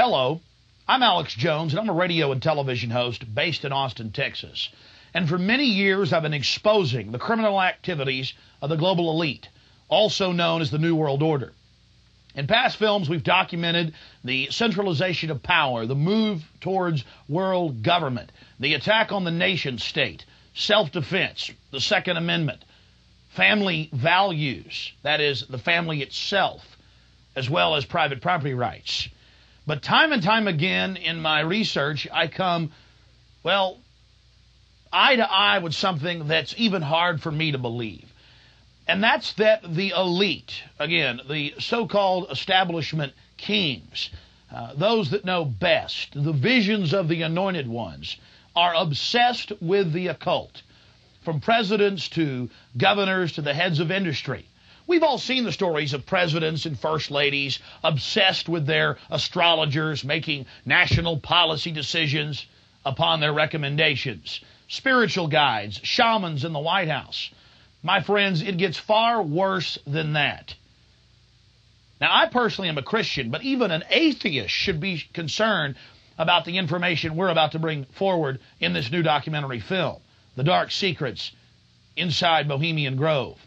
Hello, I'm Alex Jones, and I'm a radio and television host based in Austin, Texas. And for many years, I've been exposing the criminal activities of the global elite, also known as the New World Order. In past films, we've documented the centralization of power, the move towards world government, the attack on the nation state, self-defense, the Second Amendment, family values, that is, the family itself, as well as private property rights. But time and time again in my research, I come, well, eye to eye with something that's even hard for me to believe. And that's that the elite, again, the so-called establishment kings, those that know best, the visions of the anointed ones, are obsessed with the occult, from presidents to governors to the heads of industry. We've all seen the stories of presidents and first ladies obsessed with their astrologers, making national policy decisions upon their recommendations. Spiritual guides, shamans in the White House. My friends, it gets far worse than that. Now, I personally am a Christian, but even an atheist should be concerned about the information we're about to bring forward in this new documentary film, The Dark Secrets Inside Bohemian Grove.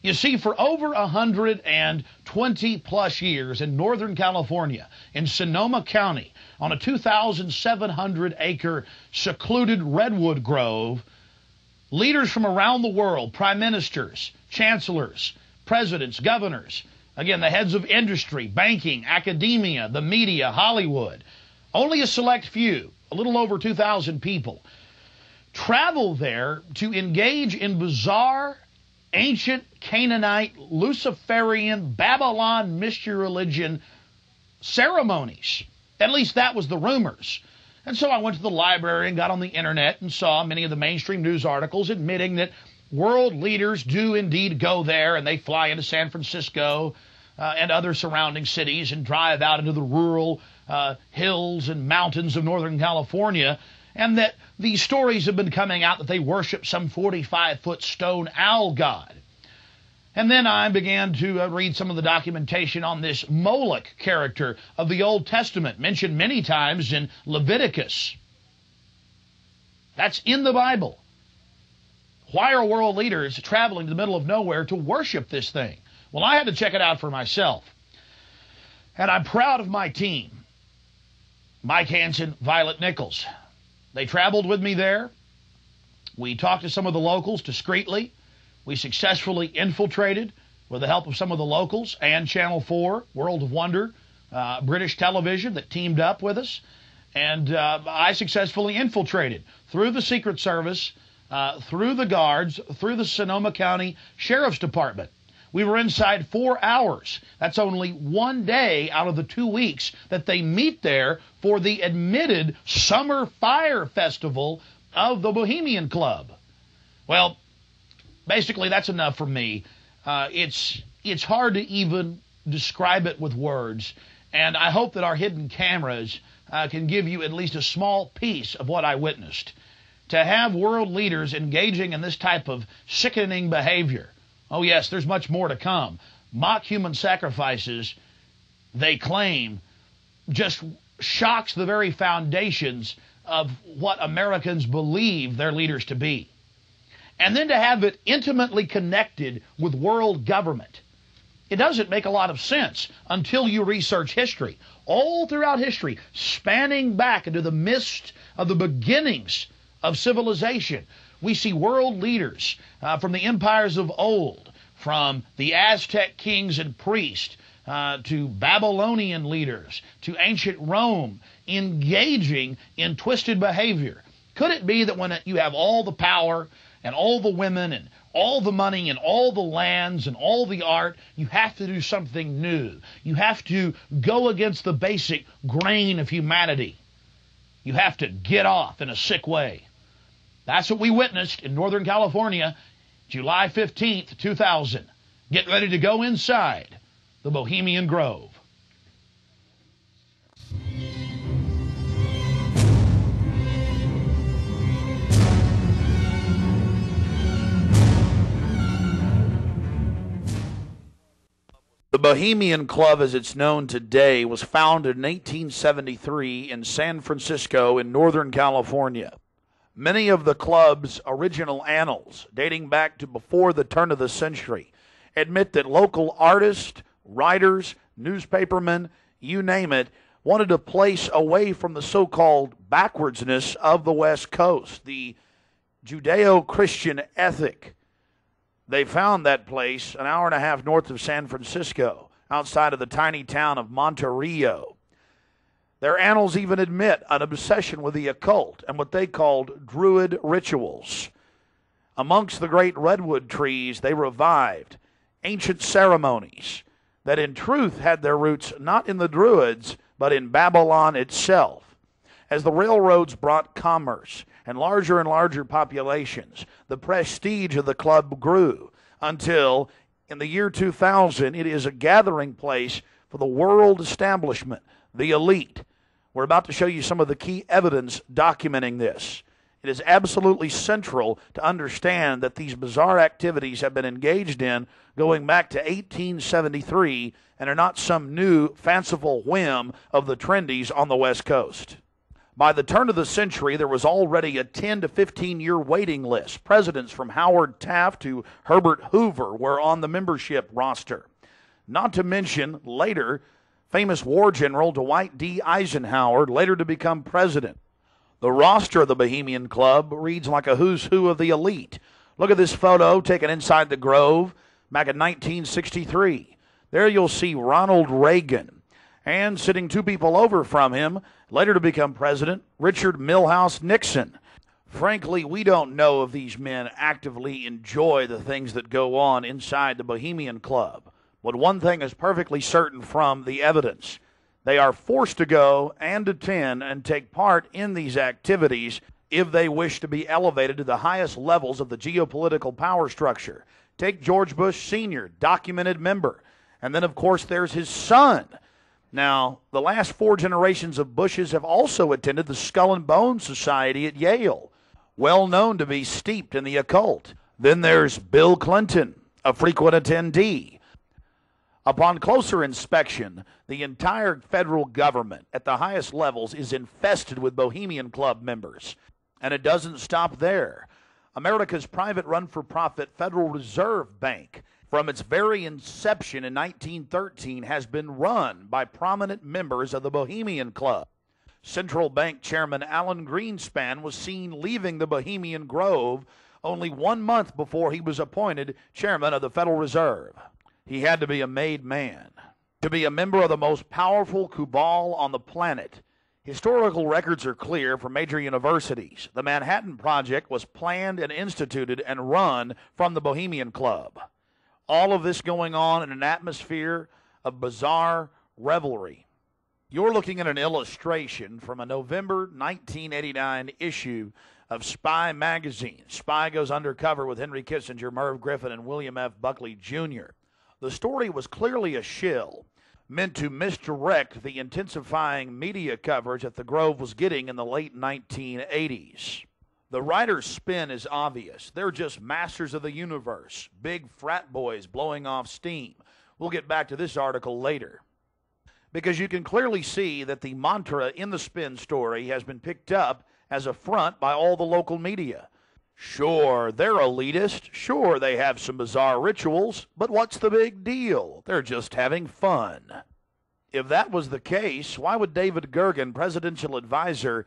You see, for over 120 plus years in Northern California, in Sonoma County, on a 2,700-acre secluded redwood grove, leaders from around the world, prime ministers, chancellors, presidents, governors, again, the heads of industry, banking, academia, the media, Hollywood, only a select few, a little over 2,000 people, travel there to engage in bizarre, ancient Canaanite, Luciferian, Babylon mystery religion ceremonies. At least that was the rumors. And so I went to the library and got on the internet and saw many of the mainstream news articles admitting that world leaders do indeed go there, and they fly into San Francisco and other surrounding cities and drive out into the rural hills and mountains of Northern California, and that these stories have been coming out that they worship some 45-foot stone owl god. And then I began to read some of the documentation on this Moloch character of the Old Testament, mentioned many times in Leviticus. That's in the Bible. Why are world leaders traveling to the middle of nowhere to worship this thing? Well, I had to check it out for myself. And I'm proud of my team. Mike Hansen, Violet Nichols. They traveled with me there. We talked to some of the locals discreetly. We successfully infiltrated, with the help of some of the locals and Channel 4, World of Wonder, British television that teamed up with us. And I successfully infiltrated through the Secret Service, through the guards, through the Sonoma County Sheriff's Department. We were inside 4 hours. That's only one day out of the 2 weeks that they meet there for the admitted Summer Fire Festival of the Bohemian Club. Well, basically that's enough for me. It's hard to even describe it with words, and I hope that our hidden cameras can give you at least a small piece of what I witnessed. To have world leaders engaging in this type of sickening behavior. Oh, yes, there's much more to come. Mock human sacrifices, they claim, just shocks the very foundations of what Americans believe their leaders to be. And then to have it intimately connected with world government. It doesn't make a lot of sense until you research history. All throughout history, spanning back into the mist of the beginnings of civilization, we see world leaders from the empires of old, from the Aztec kings and priests to Babylonian leaders, to ancient Rome, engaging in twisted behavior. Could it be that when you have all the power and all the women and all the money and all the lands and all the art, you have to do something new? You have to go against the basic grain of humanity. You have to get off in a sick way. That's what we witnessed in Northern California, July 15th, 2000. Get ready to go inside the Bohemian Grove. The Bohemian Club, as it's known today, was founded in 1873 in San Francisco in Northern California. Many of the club's original annals, dating back to before the turn of the century, admit that local artists, writers, newspapermen, you name it, wanted a place away from the so-called backwardsness of the West Coast, the Judeo-Christian ethic. They found that place an hour and a half north of San Francisco, outside of the tiny town of Monterrey. Their annals even admit an obsession with the occult and what they called Druid rituals. Amongst the great redwood trees, they revived ancient ceremonies that in truth had their roots not in the Druids, but in Babylon itself. As the railroads brought commerce and larger populations, the prestige of the club grew until, in the year 2000, it is a gathering place for the world establishment, the elite. We're about to show you some of the key evidence documenting this. It is absolutely central to understand that these bizarre activities have been engaged in going back to 1873 and are not some new fanciful whim of the trendies on the West Coast. By the turn of the century, there was already a 10 to 15-year waiting list. Presidents from Howard Taft to Herbert Hoover were on the membership roster. Not to mention, later, famous war general Dwight D. Eisenhower, later to become president. The roster of the Bohemian Club reads like a who's who of the elite. Look at this photo taken inside the Grove back in 1963. There you'll see Ronald Reagan, and sitting two people over from him, later to become president, Richard Milhous Nixon. Frankly, we don't know if these men actively enjoy the things that go on inside the Bohemian Club. But one thing is perfectly certain from the evidence. They are forced to go and attend and take part in these activities if they wish to be elevated to the highest levels of the geopolitical power structure. Take George Bush Sr., documented member. And then, of course, there's his son. Now, the last 4 generations of Bushes have also attended the Skull and Bones Society at Yale, well known to be steeped in the occult. Then there's Bill Clinton, a frequent attendee. Upon closer inspection, the entire federal government at the highest levels is infested with Bohemian Club members. And it doesn't stop there. America's private run-for-profit Federal Reserve Bank, from its very inception in 1913, has been run by prominent members of the Bohemian Club. Central Bank Chairman Alan Greenspan was seen leaving the Bohemian Grove only 1 month before he was appointed chairman of the Federal Reserve. He had to be a made man to be a member of the most powerful cabal on the planet. Historical records are clear from major universities. The Manhattan Project was planned and instituted and run from the Bohemian Club. All of this going on in an atmosphere of bizarre revelry. You're looking at an illustration from a November 1989 issue of Spy magazine. Spy goes undercover with Henry Kissinger, Merv Griffin, and William F. Buckley Jr. The story was clearly a shill, meant to misdirect the intensifying media coverage that the Grove was getting in the late 1980s. The writer's spin is obvious. They're just masters of the universe, big frat boys blowing off steam. We'll get back to this article later. Because you can clearly see that the mantra in the spin story has been picked up as a front by all the local media. Sure, they're elitist. Sure, they have some bizarre rituals. But what's the big deal? They're just having fun. If that was the case, why would David Gergen, presidential advisor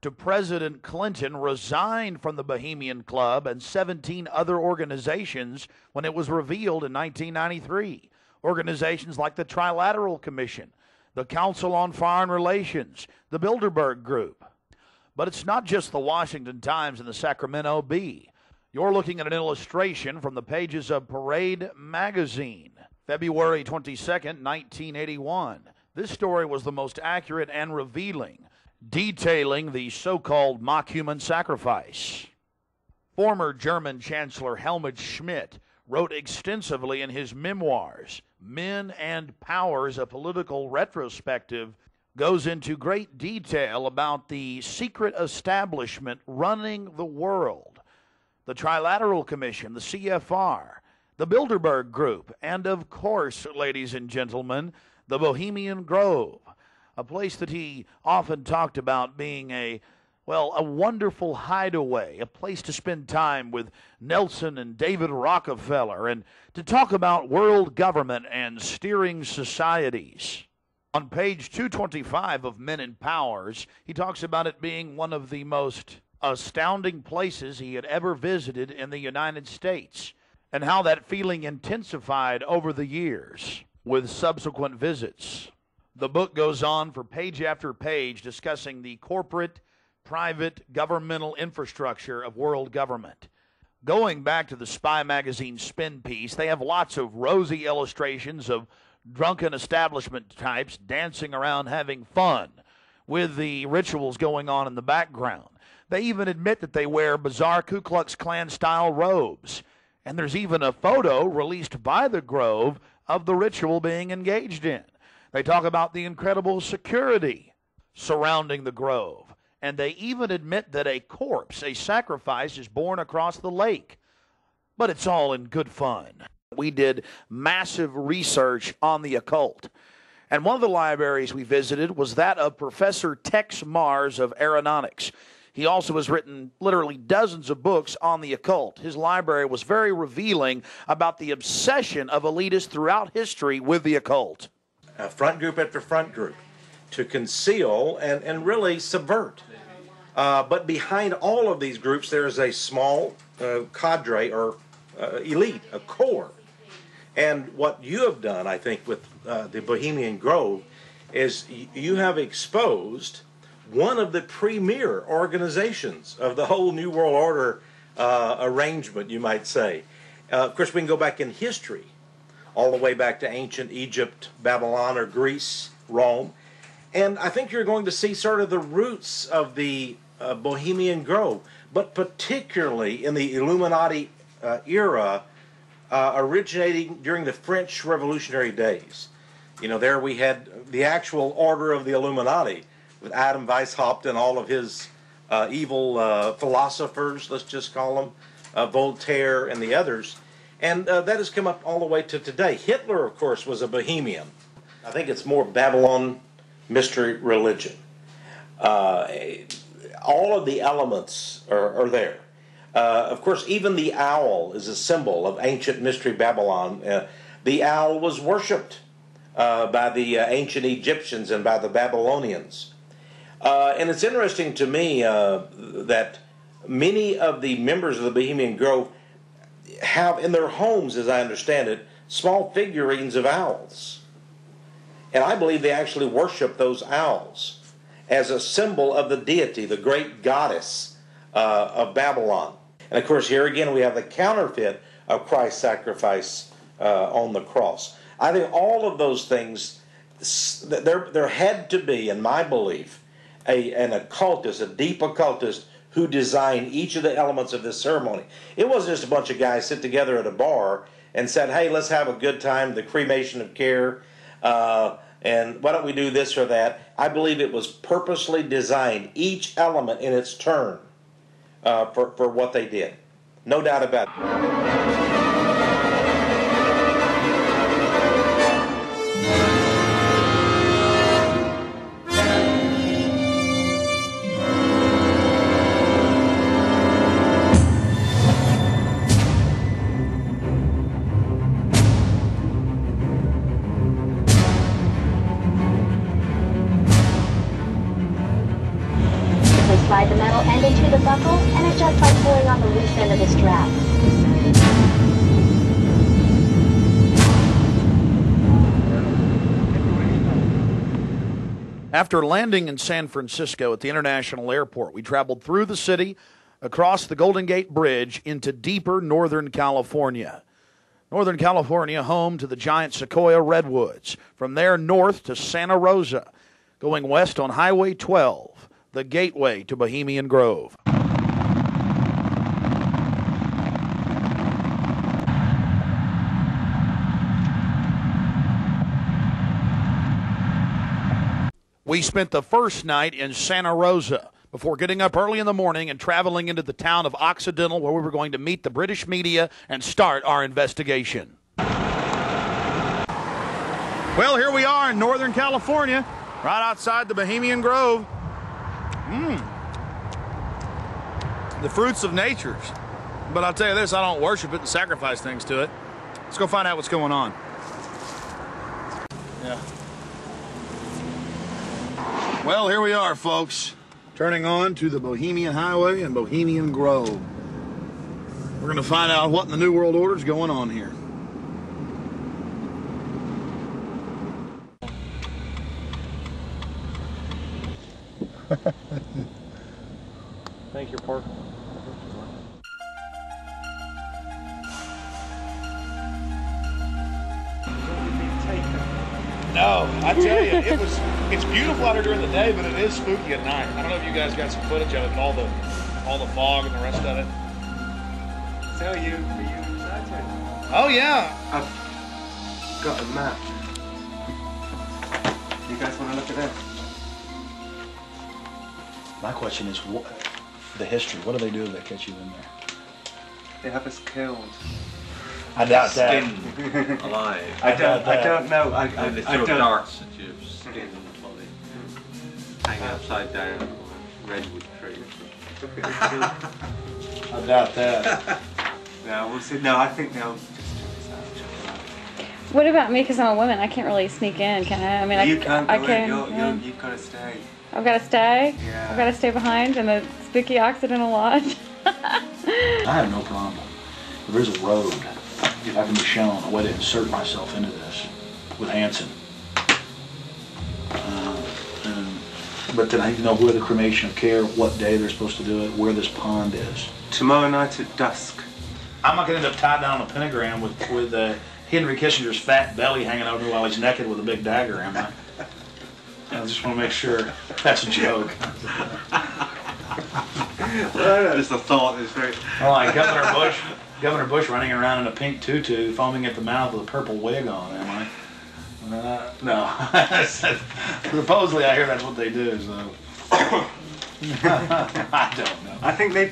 to President Clinton, resign from the Bohemian Club and 17 other organizations when it was revealed in 1993? Organizations like the Trilateral Commission, the Council on Foreign Relations, the Bilderberg Group. But it's not just the Washington Times and the Sacramento Bee. You're looking at an illustration from the pages of Parade magazine, February 22nd, 1981. This story was the most accurate and revealing, detailing the so-called mock human sacrifice. Former German Chancellor Helmut Schmidt wrote extensively in his memoirs, Men and Powers, a Political Retrospective, goes into great detail about the secret establishment running the world. The Trilateral Commission, the CFR, the Bilderberg Group, and of course, ladies and gentlemen, the Bohemian Grove, a place that he often talked about being a wonderful hideaway, a place to spend time with Nelson and David Rockefeller, and to talk about world government and steering societies. On page 225 of Men and Powers, he talks about it being one of the most astounding places he had ever visited in the United States, and how that feeling intensified over the years with subsequent visits. The book goes on for page after page discussing the corporate, private, governmental infrastructure of world government. Going back to the Spy magazine spin piece, they have lots of rosy illustrations of drunken establishment types dancing around having fun with the rituals going on in the background. They even admit that they wear bizarre Ku Klux Klan-style robes. And there's even a photo released by the Grove of the ritual being engaged in. They talk about the incredible security surrounding the Grove. And they even admit that a corpse, a sacrifice, is borne across the lake. But it's all in good fun. We did massive research on the occult. And one of the libraries we visited was that of Professor Tex Mars of Aeronautics. He also has written literally dozens of books on the occult. His library was very revealing about the obsession of elitists throughout history with the occult. Front group after front group to conceal and really subvert. But behind all of these groups, there is a small cadre or elite, a core. And what you have done, I think, with the Bohemian Grove is you have exposed one of the premier organizations of the whole New World Order arrangement, you might say. Of course, we can go back in history, all the way back to ancient Egypt, Babylon, or Greece, Rome. And I think you're going to see sort of the roots of the Bohemian Grove, but particularly in the Illuminati era, originating during the French Revolutionary days. You know, there we had the actual order of the Illuminati, with Adam Weishaupt and all of his evil philosophers, let's just call them, Voltaire and the others. And that has come up all the way to today. Hitler, of course, was a Bohemian. I think it's more Babylon mystery religion. All of the elements are there. Of course, even the owl is a symbol of ancient mystery Babylon. The owl was worshipped by the ancient Egyptians and by the Babylonians. And it's interesting to me that many of the members of the Bohemian Grove have in their homes, as I understand it, small figurines of owls. And I believe they actually worship those owls as a symbol of the deity, the great goddess of Babylon. And of course, here again we have the counterfeit of Christ's sacrifice on the cross. I think all of those things, there had to be, in my belief, an occultist, a deep occultist, who designed each of the elements of this ceremony. It wasn't just a bunch of guys sit together at a bar and said, hey, let's have a good time, the cremation of care, and why don't we do this or that. I believe it was purposely designed, each element in its turn, for what they did. No doubt about it. Slide the metal end into the buckle and adjust by pulling on the loose end of the strap. After landing in San Francisco at the International Airport, we traveled through the city, across the Golden Gate Bridge, into deeper Northern California. Northern California, home to the giant sequoia redwoods. From there north to Santa Rosa, going west on Highway 12. The gateway to Bohemian Grove. We spent the first night in Santa Rosa, before getting up early in the morning and traveling into the town of Occidental, where we were going to meet the British media and start our investigation. Well, here we are in Northern California, right outside the Bohemian Grove. The fruits of nature. But I'll tell you this, I don't worship it and sacrifice things to it. Let's go find out what's going on. Yeah. Well, here we are, folks. Turning on to the Bohemian Highway and Bohemian Grove. We're going to find out what in the New World Order is going on here. Thank you, Park. No, I tell you, it's beautiful out here during the day, but it is spooky at night. I don't know if you guys got some footage of it, all the fog and the rest of it. So were you excited? Oh yeah. I've got a map. You guys want to look at that? My question is, what the history? What do they do if they catch you in there? They have us killed. I doubt that. Alive. I don't know. I They throw don't. darts at your skin and body. Hang upside down on a redwood tree. I doubt that. No, we'll see. No, I think they'll just check this out. What about me? Because I'm a woman, I can't really sneak in, can I? I mean, You can't go I in. can. You've got to stay. I've got to stay. Yeah. I've got to stay behind in the spooky Occidental Lodge. I have no problem. If there's a road, if I can be shown a way to insert myself into this with Hanson. But then I need to know where the cremation of care, what day they're supposed to do it, where this pond is. Tomorrow night at dusk. I'm not going to end up tied down on a pentagram with Henry Kissinger's fat belly hanging over while he's naked with a big dagger, am I? I just want to make sure that's a joke. Just a thought. It's very. Oh, like Governor Bush running around in a pink tutu, foaming at the mouth with a purple wig on, am I? No. Supposedly I hear that's what they do, so. I don't know. I think they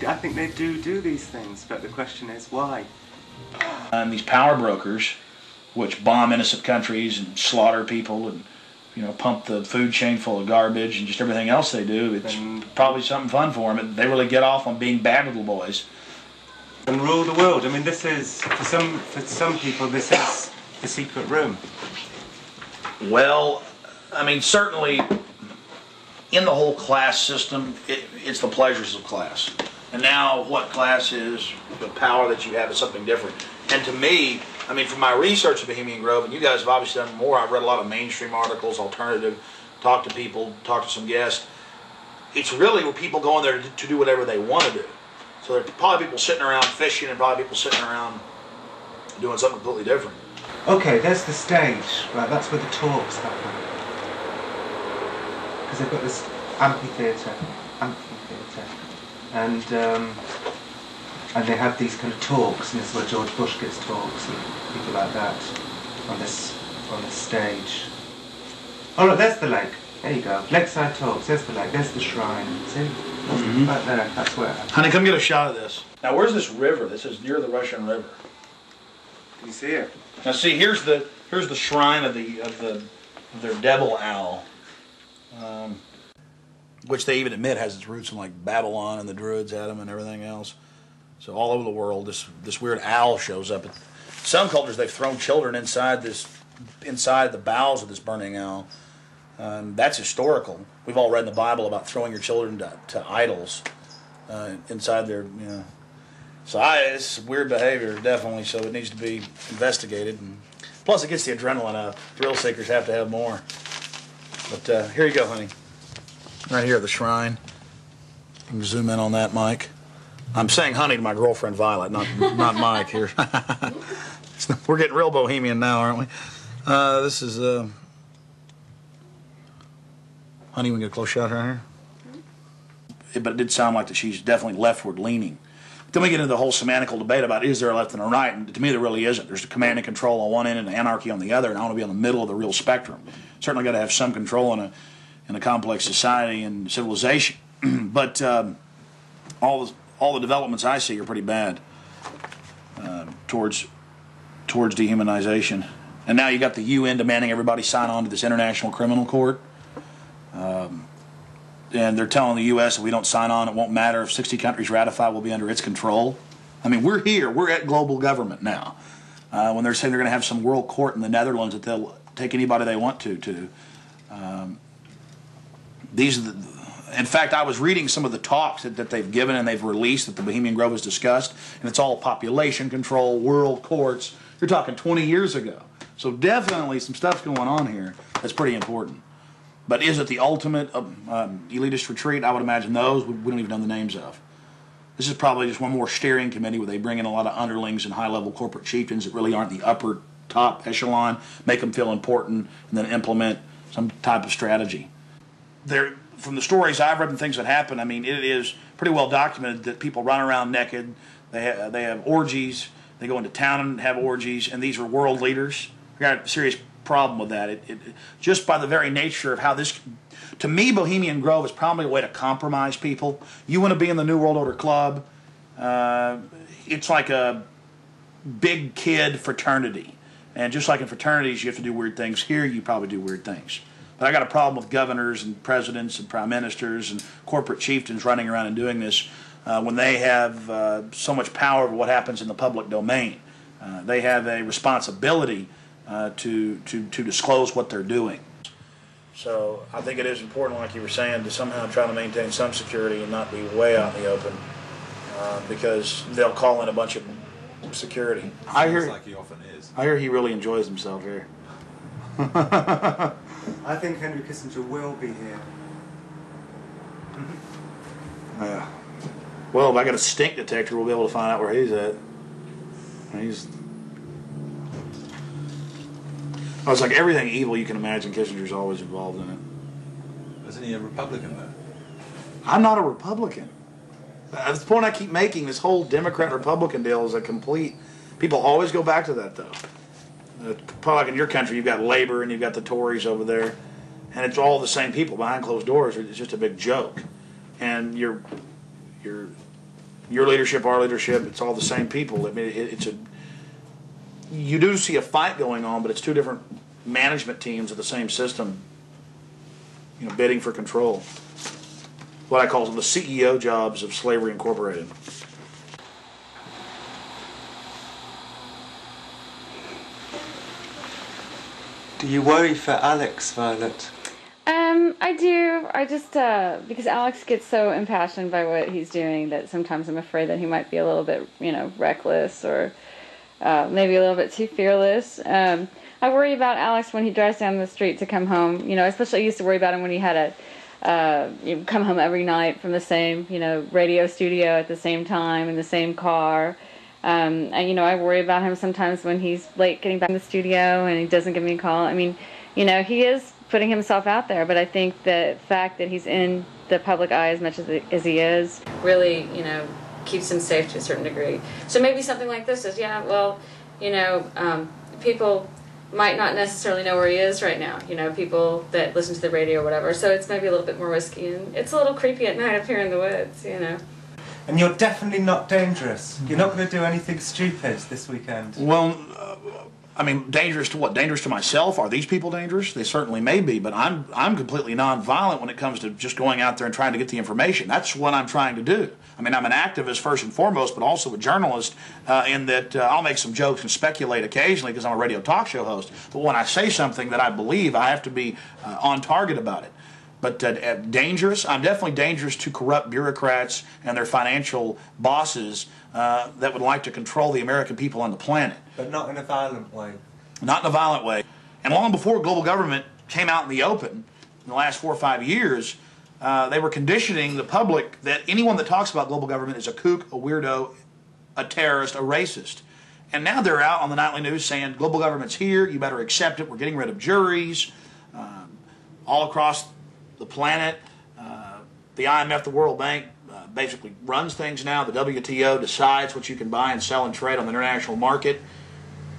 do these things, but the question is why. And these power brokers, which bomb innocent countries and slaughter people and, pump the food chain full of garbage and just everything else they do, it's probably something fun for them. They really get off on being bad little boys. And rule the world. I mean, this is for some people. This is the secret room. Well, I mean, certainly in the whole class system, it's the pleasures of class. And now what class is, the power that you have is something different. And to me, I mean, from my research of Bohemian Grove, and you guys have obviously done more, I've read a lot of mainstream articles, alternative, talked to people, talked to some guests. It's really where people go in there to do whatever they want to do. So there are probably people sitting around fishing and probably people sitting around doing something completely different. Okay, there's the stage. Right, that's where the talks happen. Because they've got this amphitheatre, and they have these kind of talks, and this is where George Bush gives talks and people like that on this stage. Oh look, there's the lake. There you go. Lakeside talks. There's the lake. There's the shrine. See? Right there. That's where. Honey, come get a shot of this. Now, where's this river? This is near the Russian River. Can you see it? Now, see, here's the shrine of their devil owl, which they even admit has its roots in like Babylon and the Druids had them and everything else. So all over the world, this weird owl shows up. Some cultures they've thrown children inside the bowels of this burning owl. That's historical. We've all read in the Bible about throwing your children to idols inside their, So it's weird behavior, definitely, so it needs to be investigated. And plus, it gets the adrenaline up. Thrill seekers have to have more. But here you go, honey. Right here at the shrine. You can zoom in on that, Mike. I'm saying honey to my girlfriend, Violet, not Mike here. We're getting real bohemian now, aren't we? This is... Honey, we can get a close shot right here. But it did sound like that she's definitely leftward leaning. Then we get into the whole semantical debate about is there a left and a right, and to me there really isn't. There's command and control on one end and anarchy on the other, and I want to be on the middle of the real spectrum. Certainly got to have some control in a complex society and civilization. But all the developments I see are pretty bad towards dehumanization. And now you got the UN demanding everybody sign on to this International Criminal Court. And they're telling the U.S. if we don't sign on, it won't matter. If 60 countries ratify, we'll be under its control. I mean, we're here. We're at global government now. When they're saying they're going to have some world court in the Netherlands that they'll take anybody they want to. These are in fact, I was reading some of the talks that they've given and they've released that the Bohemian Grove has discussed, and it's all population control, world courts. You're talking 20 years ago. So definitely some stuff's going on here that's pretty important. But is it the ultimate elitist retreat? I would imagine those we don't even know the names of. This is probably just one more steering committee where they bring in a lot of underlings and high-level corporate chieftains that really aren't the upper top echelon, make them feel important, and then implement some type of strategy. From the stories I've read and things that happen, I mean, it is pretty well documented that people run around naked. They have orgies. They go into town and have orgies, and these are world leaders. We got a serious problem with that. Just by the very nature of how this, to me, Bohemian Grove is probably a way to compromise people. You want to be in the New World Order Club. It's like a big kid fraternity. And just like in fraternities, you have to do weird things. Here, you probably do weird things. But I got a problem with governors and presidents and prime ministers and corporate chieftains running around and doing this when they have so much power over what happens in the public domain. They have a responsibility to disclose what they're doing. So I think it is important, like you were saying, to somehow try to maintain some security and not be way out in the open, because they'll call in a bunch of security. I hear, like he often is. I hear he really enjoys himself here. I think Henry Kissinger will be here. Yeah. Well, if I got a stink detector, we'll be able to find out where he's at. Oh, it's like everything evil you can imagine, Kissinger's always involved in it. Isn't he a Republican, though? I'm not a Republican. That's the point I keep making. This whole Democrat-Republican deal is a complete... People always go back to that, though. Probably like in your country, you've got Labor and you've got the Tories over there, and it's all the same people behind closed doors. It's just a big joke. And your leadership, our leadership, it's all the same people. I mean, you do see a fight going on, but it's two different management teams of the same system, bidding for control. What I call the CEO jobs of Slavery Incorporated. Do you worry for Alex, Violet? I do. I just, because Alex gets so impassioned by what he's doing that sometimes I'm afraid that he might be a little bit, reckless or maybe a little bit too fearless. I worry about Alex when he drives down the street to come home. Especially I used to worry about him when he had come home every night from the same, radio studio at the same time in the same car. And, I worry about him sometimes when he's late getting back in the studio and he doesn't give me a call. I mean, he is putting himself out there, but I think the fact that he's in the public eye as much as he is really, keeps him safe to a certain degree. So maybe something like this is, people might not necessarily know where he is right now, people that listen to the radio or whatever. So it's maybe a little bit more risky, and it's a little creepy at night up here in the woods, And you're definitely not dangerous. You're not going to do anything stupid this weekend. Well, dangerous to what? Dangerous to myself? Are these people dangerous? They certainly may be, but I'm completely nonviolent when it comes to just going out there and trying to get the information. That's what I'm trying to do. I'm an activist first and foremost, but also a journalist in that I'll make some jokes and speculate occasionally because I'm a radio talk show host. But when I say something that I believe, I have to be on target about it. But dangerous? I'm definitely dangerous to corrupt bureaucrats and their financial bosses that would like to control the American people on the planet. But not in a violent way. Not in a violent way. And long before global government came out in the open, in the last 4 or 5 years, they were conditioning the public that anyone that talks about global government is a kook, a weirdo, a terrorist, a racist. And now they're out on the nightly news saying global government's here, you better accept it, we're getting rid of juries, all across the planet. The IMF, the World Bank, basically runs things now. The WTO decides what you can buy and sell and trade on the international market.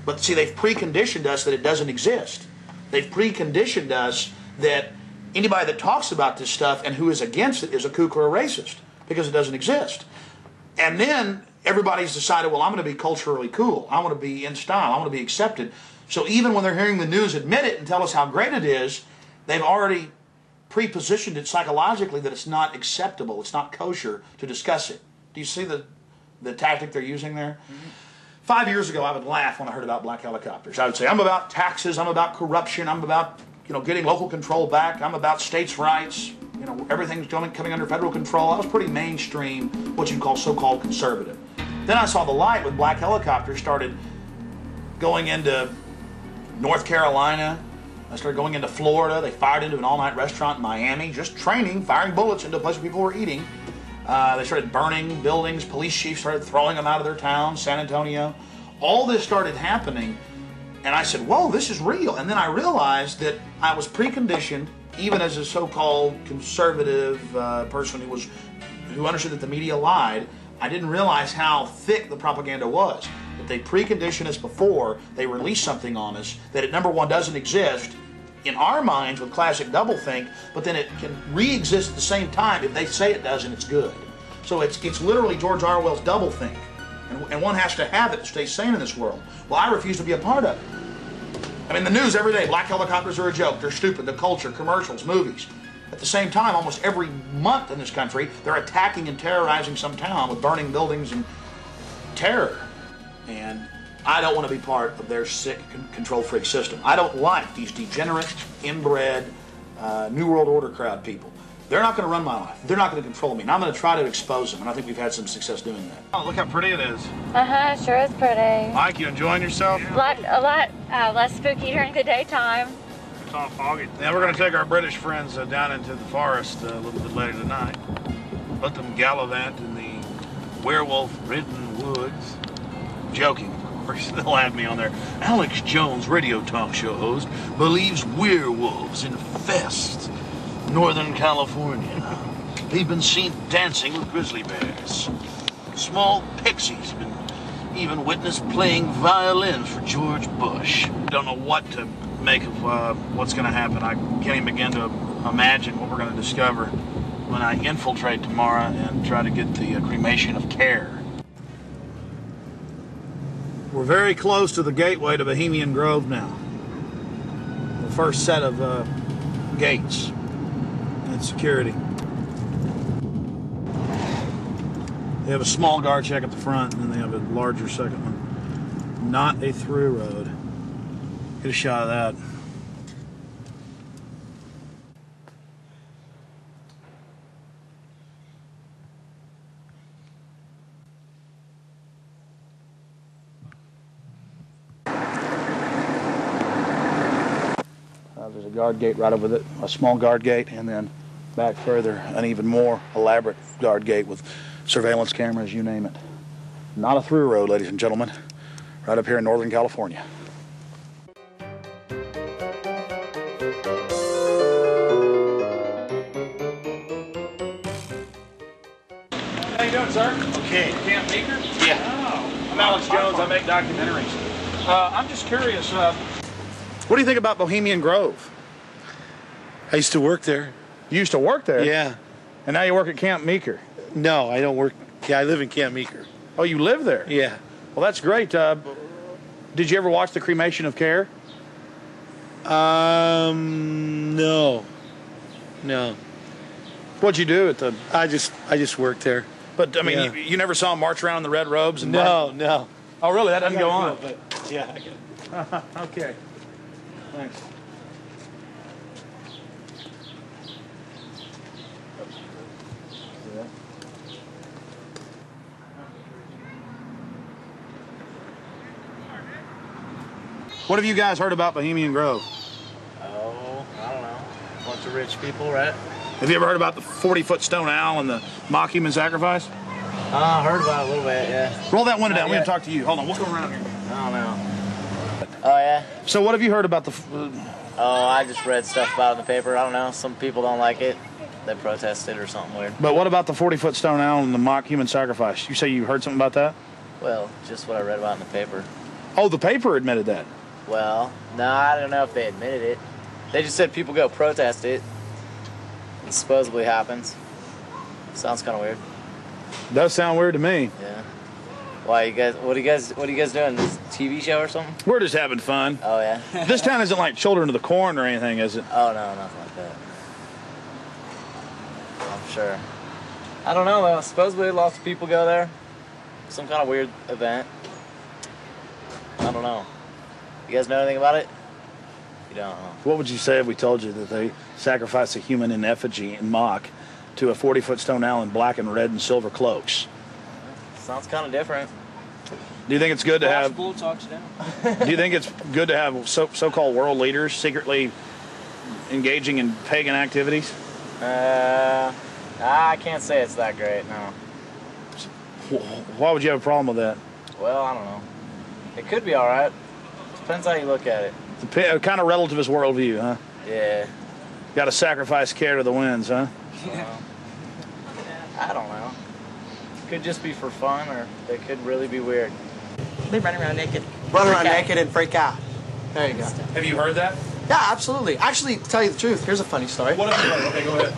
But see, they've preconditioned us that it doesn't exist. They've preconditioned us that anybody that talks about this stuff and who is against it is a kook or a racist because it doesn't exist. And then everybody's decided, well, I'm going to be culturally cool. I want to be in style. I want to be accepted. So even when they're hearing the news admit it and tell us how great it is, they've already pre-positioned it psychologically that it's not acceptable, it's not kosher to discuss it. Do you see the tactic they're using there? Mm-hmm. 5 years ago, I would laugh when I heard about black helicopters. I would say, I'm about taxes, I'm about corruption, I'm about getting local control back, I'm about states' rights, everything's coming under federal control. I was pretty mainstream, what you'd call so-called conservative. Then I saw the light when black helicopters started going into North Carolina. I started going into Florida. They fired into an all-night restaurant in Miami, just training, firing bullets into a place where people were eating. They started burning buildings. Police chiefs started throwing them out of their towns, San Antonio. All this started happening, and I said, whoa, this is real. And then I realized that I was preconditioned, even as a so-called conservative person who understood that the media lied. I didn't realize how thick the propaganda was. That they precondition us before they release something on us, that it, number one, doesn't exist in our minds with classic doublethink, but then it can re-exist at the same time if they say it does and it's good. So it's literally George Orwell's doublethink, and one has to have it to stay sane in this world. Well, I refuse to be a part of it. I mean, the news every day, black helicopters are a joke, they're stupid, the culture, commercials, movies. At the same time, almost every month in this country, they're attacking and terrorizing some town with burning buildings and terror. And I don't want to be part of their sick control freak system. I don't like these degenerate, inbred, New World Order crowd people. They're not going to run my life. They're not going to control me. And I'm going to try to expose them. And I think we've had some success doing that. Oh, look how pretty it is. Uh-huh, sure is pretty. Mike, you enjoying yourself? A lot less spooky during the daytime. It's all foggy. Now we're going to take our British friends down into the forest a little bit later tonight. Let them gallivant in the werewolf-ridden woods. Joking, of course. They'll have me on there. Alex Jones, radio talk show host, believes werewolves infest Northern California. They've been seen dancing with grizzly bears. Small pixies have been even witnessed playing violin for George Bush. Don't know what to make of what's going to happen. I can't even begin to imagine what we're going to discover when I infiltrate tomorrow and try to get the cremation of care. We're very close to the gateway to Bohemian Grove now. The first set of gates and security. They have a small guard check at the front, and then they have a larger second one. Not a through road. Get a shot of that. There's a guard gate right over it, a small guard gate, and then back further, an even more elaborate guard gate with surveillance cameras, you name it. Not a through road, ladies and gentlemen, right up here in Northern California. How you doing, sir? Okay. Camp Meeker? Yeah. Oh, I'm Alex Jones. I make documentaries. I'm just curious, what do you think about Bohemian Grove? I used to work there. You used to work there? Yeah. And now you work at Camp Meeker? No, I don't work. Yeah, I live in Camp Meeker. Oh, you live there? Yeah. Well, that's great. Did you ever watch the cremation of care? No. No. What'd you do at the... I just worked there. But, I mean, Yeah. you never saw them march around in the red robes? And No, no. Oh, really? That doesn't go on? But yeah, I get it. Okay. Thanks. What have you guys heard about Bohemian Grove? Oh, I don't know. A bunch of rich people, right? Have you ever heard about the 40-foot stone owl and the mock human sacrifice? I heard about it a little bit, yeah. Roll that window down. Not We're going yet. to talk to you. Hold on. We'll go around here. I don't know. Oh, yeah? So what have you heard about the... Oh, I just read stuff about it in the paper. I don't know. Some people don't like it. They protested or something weird. But what about the 40-foot stone owl and the mock human sacrifice? You say you heard something about that? Well, just what I read about in the paper. Oh, the paper admitted that. Well, no, I don't know if they admitted it. They just said people go protest it. It supposedly happens. Sounds kind of weird. Does sound weird to me. Yeah. Why you guys? What are you guys doing? This TV show or something? We're just having fun. Oh yeah. This town isn't like Children of the Corn or anything, is it? Oh no, nothing like that. I'm sure. I don't know though. Supposedly lots of people go there. Some kind of weird event. I don't know. You guys know anything about it? You don't know. What would you say if we told you that they sacrifice a human in effigy in mock to a 40-foot stone owl in black and red and silver cloaks? Sounds kind of different. Do you think it's good to have? Bull talks down. Do you think it's good to have so-called world leaders secretly engaging in pagan activities? I can't say it's that great. No. Why would you have a problem with that? Well, I don't know. It could be all right. Depends how you look at it. A kind of relativist worldview, huh? Yeah. Got to sacrifice care to the winds, huh? I don't know. Could just be for fun, or they could really be weird. They run around naked. Run around naked and freak out. There you go. Have you heard that? Yeah, absolutely. Actually, to tell you the truth, here's a funny story. What have you heard? Okay, go ahead.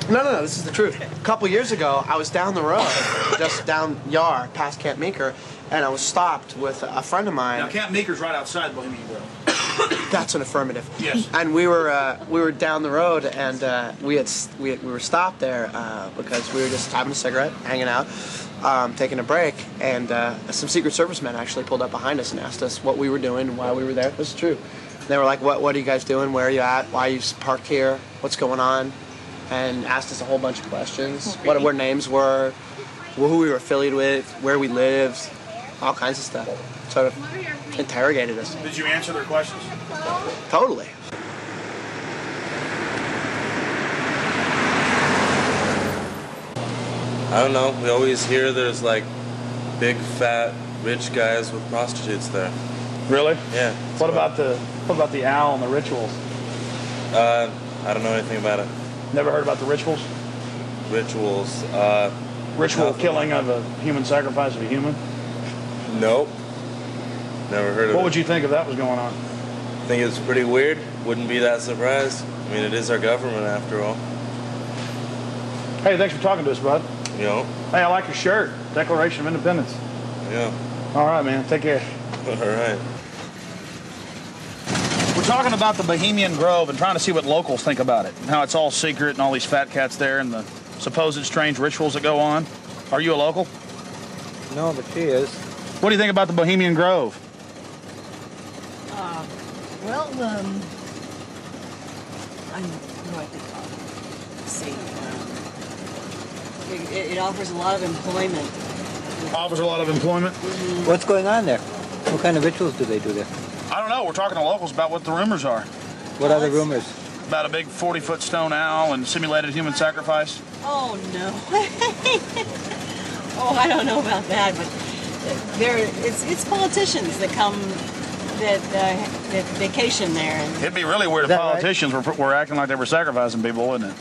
No, this is the truth. A couple years ago, I was down the road, just down Yar, past Camp Meeker, and I was stopped with a friend of mine. Now, Camp Meeker's right outside Bohemian Grove. That's an affirmative. Yes. And we were down the road, and we were stopped there because we were just having a cigarette, hanging out, taking a break, and some Secret Service men actually pulled up behind us and asked us what we were doing and why we were there. This is true. They were like, "What are you guys doing? Where are you at? Why are you parked here? What's going on?" And asked us a whole bunch of questions. What our names were, who we were affiliated with, where we lived, all kinds of stuff. Sort of interrogated us. Did you answer their questions? Totally. I don't know. We always hear there's like big, fat, rich guys with prostitutes there. Really? Yeah. What about the owl and the rituals? I don't know anything about it. Never heard about the rituals? Rituals. Ritual killing of a human, sacrifice of a human? Nope. Never heard of it. What would you think if that was going on? I think it's pretty weird. Wouldn't be that surprised. I mean, it is our government after all. Hey, thanks for talking to us, bud. You know? Hey, I like your shirt. Declaration of Independence. Yeah. All right, man. Take care. All right. We're talking about the Bohemian Grove and trying to see what locals think about it. How it's all secret and all these fat cats there and the supposed strange rituals that go on. Are you a local? No, but she is. What do you think about the Bohemian Grove? Well, I know I think. Let's see. It offers a lot of employment. Offers a lot of employment? Mm-hmm. What's going on there? What kind of rituals do they do there? I don't know. We're talking to locals about what the rumors are. What are the rumors? About a big 40-foot stone owl and simulated human sacrifice. Oh, no. Oh, I don't know about that, but it's politicians that come, that vacation there. And it'd be really weird if politicians were acting like they were sacrificing people, wouldn't it?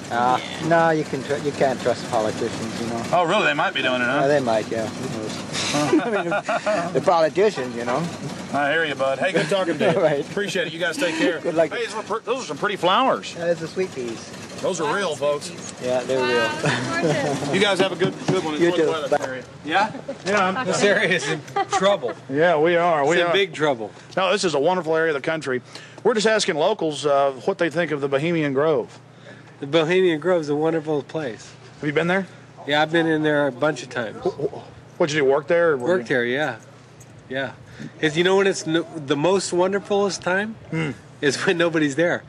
No, you can't trust politicians, you know. Oh, really? They might be doing it, huh? They might, yeah. Who knows? I mean, the politicians, you know. I hear you, bud. Hey, good talking to you. Right. Appreciate it. You guys take care. Good luck. Hey, those are some pretty flowers. It's the sweet peas. Those are real, folks. Yeah, they're real. You guys have a good one. You Enjoy too. the weather area. Yeah? Yeah. This area is in trouble. Yeah, we are. It's in big trouble. No, this is a wonderful area of the country. We're just asking locals what they think of the Bohemian Grove. The Bohemian Grove is a wonderful place. Have you been there? Yeah, I've been in there a bunch of times. What'd you do, work there? Or Worked there, yeah. Yeah. You know when it's the most wonderfulest time? Is when nobody's there.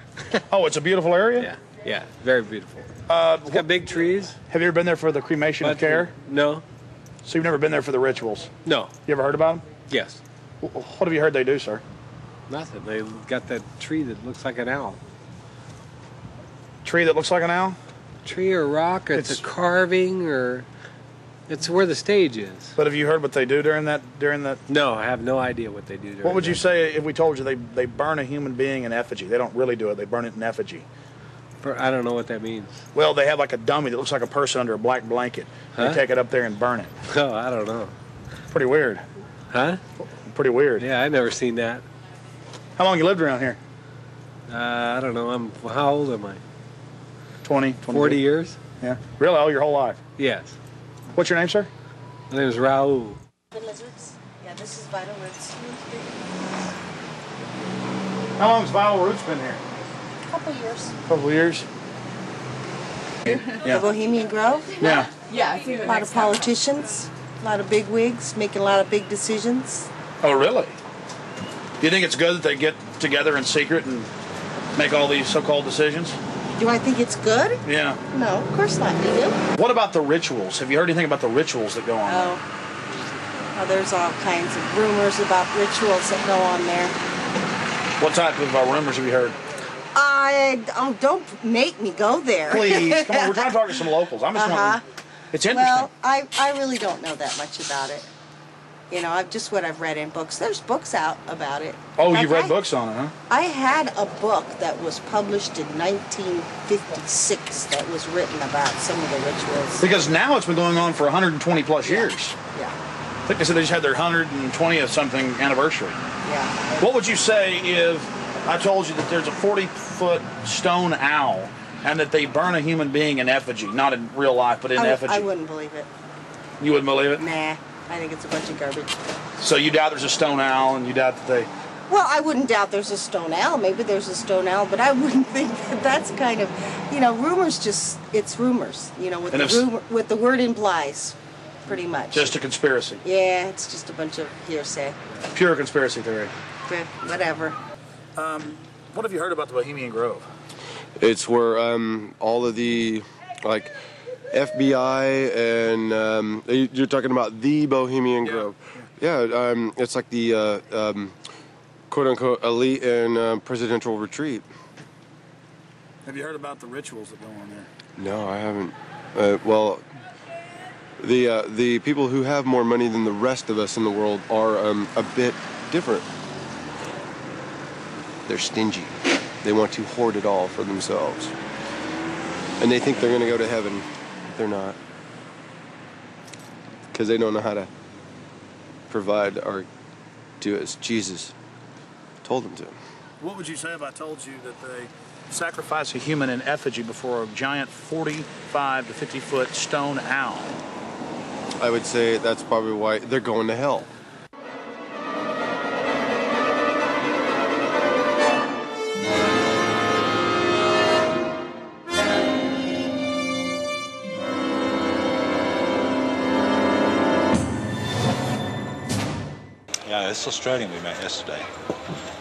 Oh, it's a beautiful area? Yeah, yeah, very beautiful. It's got big trees. Have you ever been there for the cremation of care? No. So you've never been there for the rituals? No. You ever heard about them? Yes. What have you heard they do, sir? Nothing. They got that tree that looks like an owl. Tree that looks like an owl? Tree or rock, or it's a carving, or it's where the stage is. But have you heard what they do during that? No, I have no idea what they do during What would you say if we told you they burn a human being in effigy? They don't really do it. They burn it in effigy. I don't know what that means. Well, they have like a dummy that looks like a person under a black blanket. Huh? They take it up there and burn it. Oh, I don't know. Pretty weird. Huh? Pretty weird. Yeah, I've never seen that. How long you lived around here? I don't know. How old am I? 20, 40 years. Yeah. Really? Oh, your whole life? Yes. What's your name, sir? My name is Raul. Lizards. Yeah, this is Vital Roots. How long has Vital Roots been here? Couple years. Couple years. The Bohemian Grove. Yeah. Yeah, I see a lot of politicians, a lot of big wigs, making a lot of big decisions. Oh, really? Do you think it's good that they get together in secret and make all these so-called decisions? Do I think it's good? Yeah. No, of course not. Do you? What about the rituals? Have you heard anything about the rituals that go on there? Oh, there's all kinds of rumors about rituals that go on there. What type of rumors have you heard? Don't make me go there. Please, come on. We're trying to talk to some locals. I'm just wondering. It's interesting. Well, I really don't know that much about it. You know, what I've read in books. There's books out about it. Oh, you've read books on it, huh? I had a book that was published in 1956 that was written about some of the rituals. Because now it's been going on for 120 plus years. Yeah. I think they said they just had their 120th something anniversary. Yeah. What would you say if I told you that there's a 40-foot stone owl and that they burn a human being in effigy, not in real life, but in effigy? I wouldn't believe it. You wouldn't believe it? Nah, I think it's a bunch of garbage. So you doubt there's a stone owl, and you doubt that they... Well, I wouldn't doubt there's a stone owl. Maybe there's a stone owl, but I wouldn't think that that's kind of, rumors it's rumors, what the word implies, pretty much. Just a conspiracy. Yeah, it's just a bunch of hearsay. Pure conspiracy theory. Whatever. What have you heard about the Bohemian Grove? It's where all of the, FBI and you're talking about the Bohemian Grove. Yeah, it's like the quote-unquote elite and presidential retreat. Have you heard about the rituals that go on there? No, I haven't. Well, the people who have more money than the rest of us in the world are a bit different. They're stingy. They want to hoard it all for themselves. And they think they're going to go to heaven. They're not. Because they don't know how to provide or do as Jesus told them to. What would you say if I told you that they sacrifice a human in effigy before a giant 45 to 50-foot stone owl? I would say that's probably why they're going to hell. Yeah, this Australian we met yesterday,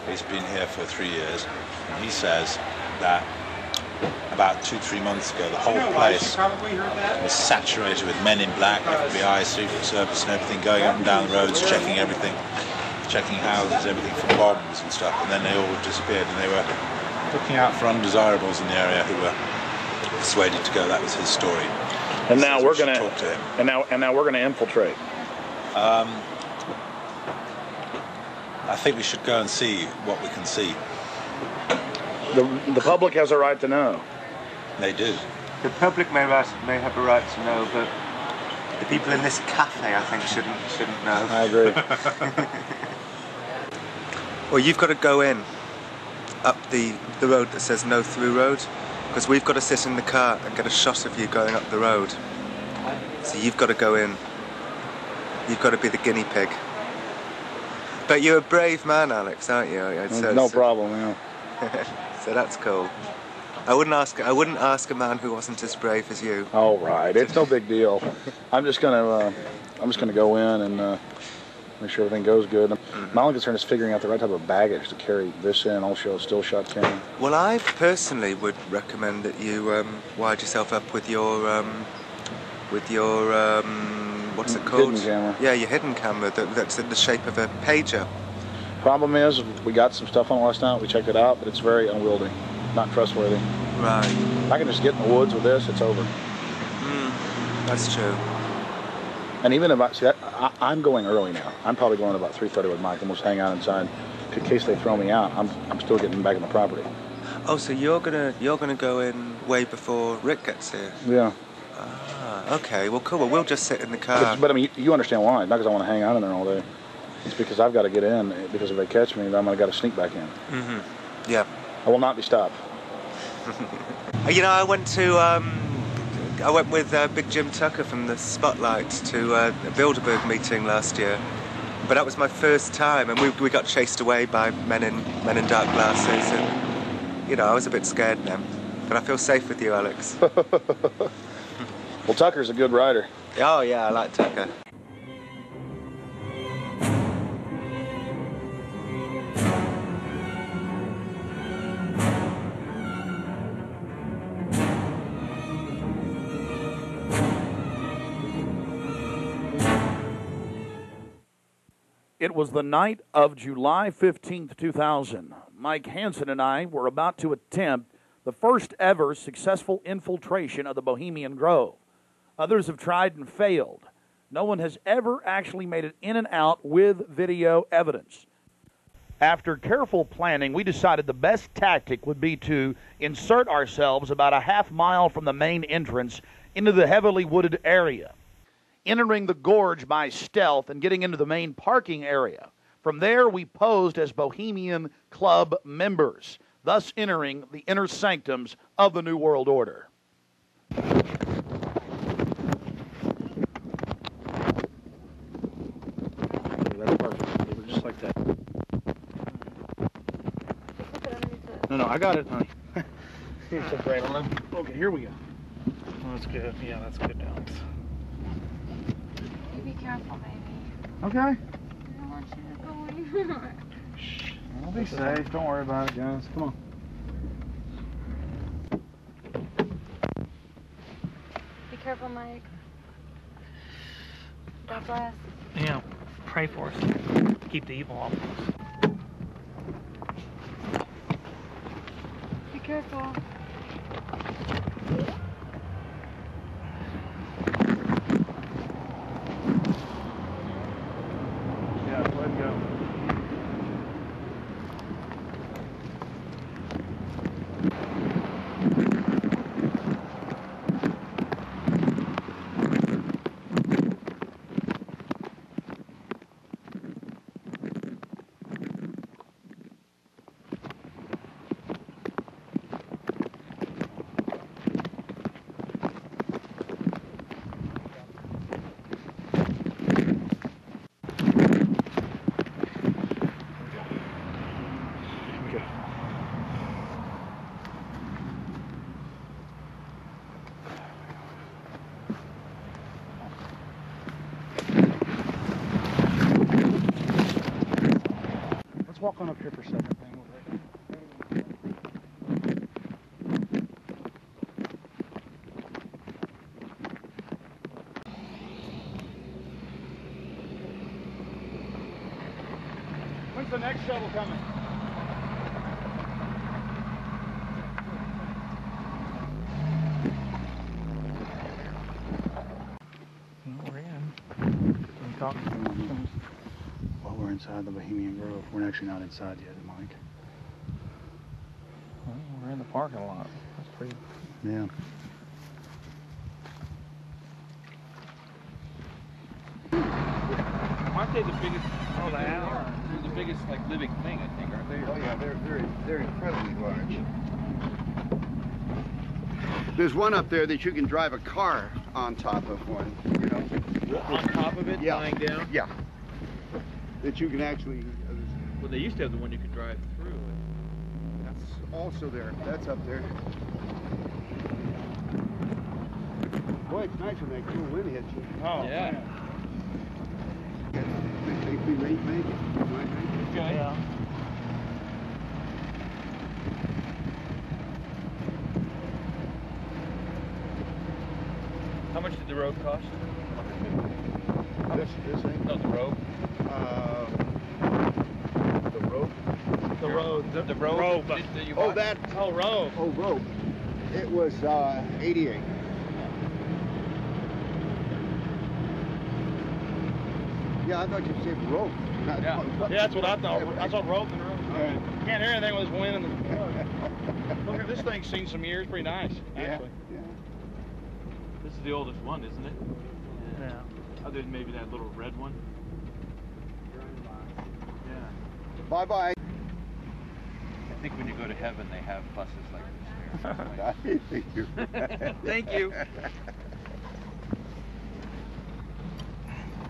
he's been here for 3 years, and he says that about 2-3 months ago the whole place was saturated with men in black, FBI, Secret Service and everything, going up and down the roads, checking everything, checking houses, everything from bombs and stuff, and then they all disappeared, and they were looking out for undesirables in the area who were persuaded to go. That was his story. And now we're going to talk to him. And now we're going to infiltrate. I think we should go and see what we can see. The public has a right to know. They do. The public may have a right to know, but the people in this cafe, I think, shouldn't know. I agree. Well, you've got to go in up the road that says no through road, because we've got to sit in the car and get a shot of you going up the road. So you've got to go in. You've got to be the guinea pig. But you're a brave man, Alex, aren't you? No problem, yeah. So that's cool. I wouldn't ask a man who wasn't as brave as you. All right, it's no big deal. I'm just gonna go in and make sure everything goes good. My only concern is figuring out the right type of baggage to carry this in, also a still shot camera. Well, I personally would recommend that you wired yourself up with your what's it called? Hidden camera. Yeah, your hidden camera that's in the shape of a pager. Problem is, we got some stuff on it last night. We checked it out, but it's very unwieldy, not trustworthy. Right. If I can just get in the woods with this, it's over. That's true. And even if I'm going early now. I'm probably going about 3:30 with Mike, and we'll just hang out inside in case they throw me out. I'm still getting back on the property. Oh, so you're gonna go in way before Rick gets here? Yeah. Ah, okay. Well, cool. Well, we'll just sit in the car. But I mean, you understand why? Not because I want to hang out in there all day. It's because I've got to get in. Because if they catch me, then I'm gonna got to sneak back in. Mm-hmm. Yeah. I will not be stopped. You know, I went with Big Jim Tucker from the Spotlight to a Bilderberg meeting last year. But that was my first time, and we got chased away by men in dark glasses, and you know, I was a bit scared then. But I feel safe with you, Alex. Well, Tucker's a good rider. Oh yeah, I like Tucker. It was the night of July 15th, 2000. Mike Hansen and I were about to attempt the first ever successful infiltration of the Bohemian Grove. Others have tried and failed. No one has ever actually made it in and out with video evidence. After careful planning, we decided the best tactic would be to insert ourselves about a half-mile from the main entrance into the heavily wooded area, entering the gorge by stealth and getting into the main parking area. From there, we posed as Bohemian Club members, thus entering the inner sanctums of the New World Order. That's perfect. Leave it just like that. No, I got it, honey. It's a great one. Okay, here we go. Oh, that's good. Yeah, that's good, Alex. You be careful, baby. Okay. I don't want you to go anywhere. Shh. I'll be safe. Don't worry about it, guys. Come on. Be careful, Mike. God bless. Yeah, pray for us. Keep the evil off of us. Be careful. Yeah, let it go. Walk on up here for a second. When's the next shuttle coming? We're in. Can you talk? Well, we're inside the Bohemian Grove. We're actually not inside yet, Mike. Well, we're in the parking lot. That's pretty. Yeah. Aren't they the biggest? Oh, they are. They're the biggest, like, living thing, I think, aren't they? Oh yeah, they're incredibly large. There's one up there that you can drive a car on top of one. You know. On top of it, Yeah. lying down. Yeah. That you can actually. Well, they used to have the one you could drive through. That's also there. That's up there. Boy, it's nice when that cool wind hits you. Oh yeah. We may make it. Okay. Yeah. How much did the road cost? This thing? No, the road. The rope. The road. The road. That you Oh, bought? that. Oh, road. Oh, rope. It was 88. Yeah, I thought you said rope. Yeah, that's what I thought. I thought rope and rope. Can't hear anything with this wind. Look at this thing's seen some years. Pretty nice, actually. Yeah. This is the oldest one, isn't it? Yeah. Other than maybe that little red one. Bye-bye. think when you go to heaven, they have buses like this there. I think you're right. Thank you.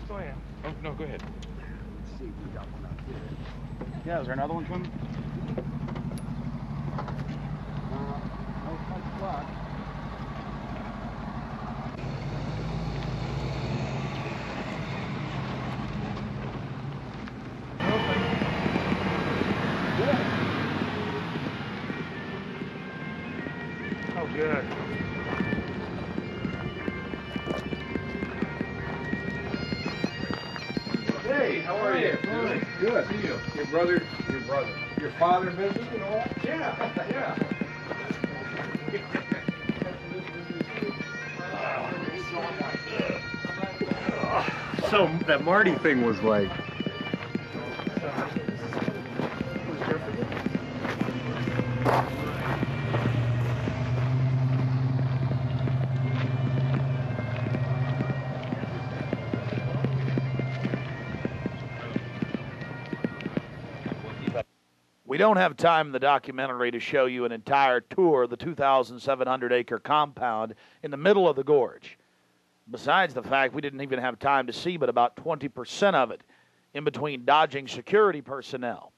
Go ahead. Oh, no, go ahead. Let's see, we got one up here. Yeah, is there another one coming? Oh, good. Hey, how are you? Good. Good. See you. Your brother, your father visited and all? Yeah, yeah. So that Marty thing was like. We don't have time in the documentary to show you an entire tour of the 2,700-acre compound in the middle of the gorge. Besides the fact we didn't even have time to see but about 20% of it, in between dodging security personnel.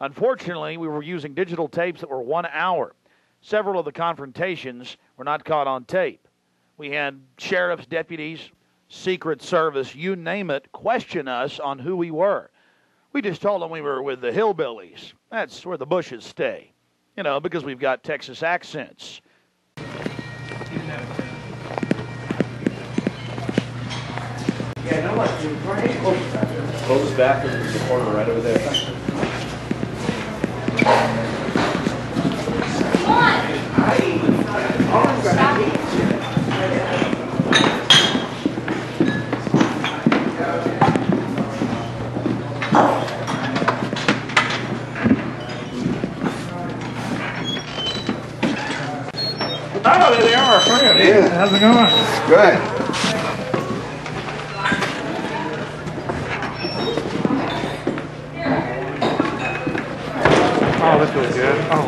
Unfortunately, we were using digital tapes that were 1 hour. Several of the confrontations were not caught on tape. We had sheriffs, deputies, Secret Service, you name it, question us on who we were. We just told them we were with the hillbillies. That's where the Bushes stay. You know, because we've got Texas accents. Yeah, no, like, close back in the corner right over there. Oh, there they are, friend. Yeah. How's it going? Good. Oh, this feels good. Oh.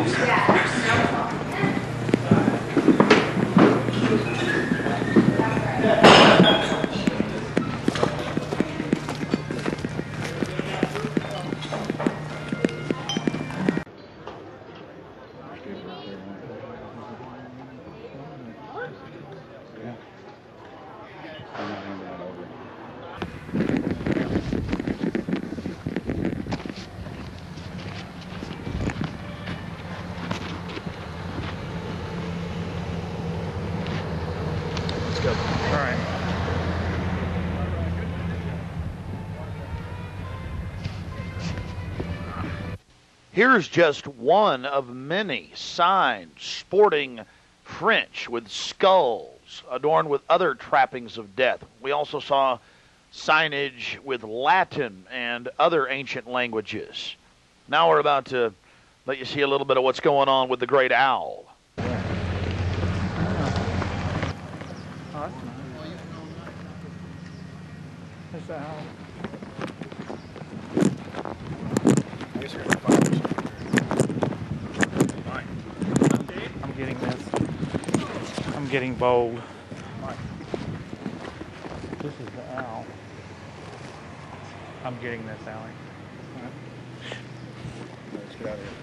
Here's just one of many signs sporting French with skulls adorned with other trappings of death. We also saw signage with Latin and other ancient languages. Now we're about to let you see a little bit of what's going on with the great owl. Oh, that's nice. There's the owl. I guess you're gonna find this. Fine. I'm getting this. I'm getting bold. This is the owl. I'm getting this, Allie. Let's get out of here.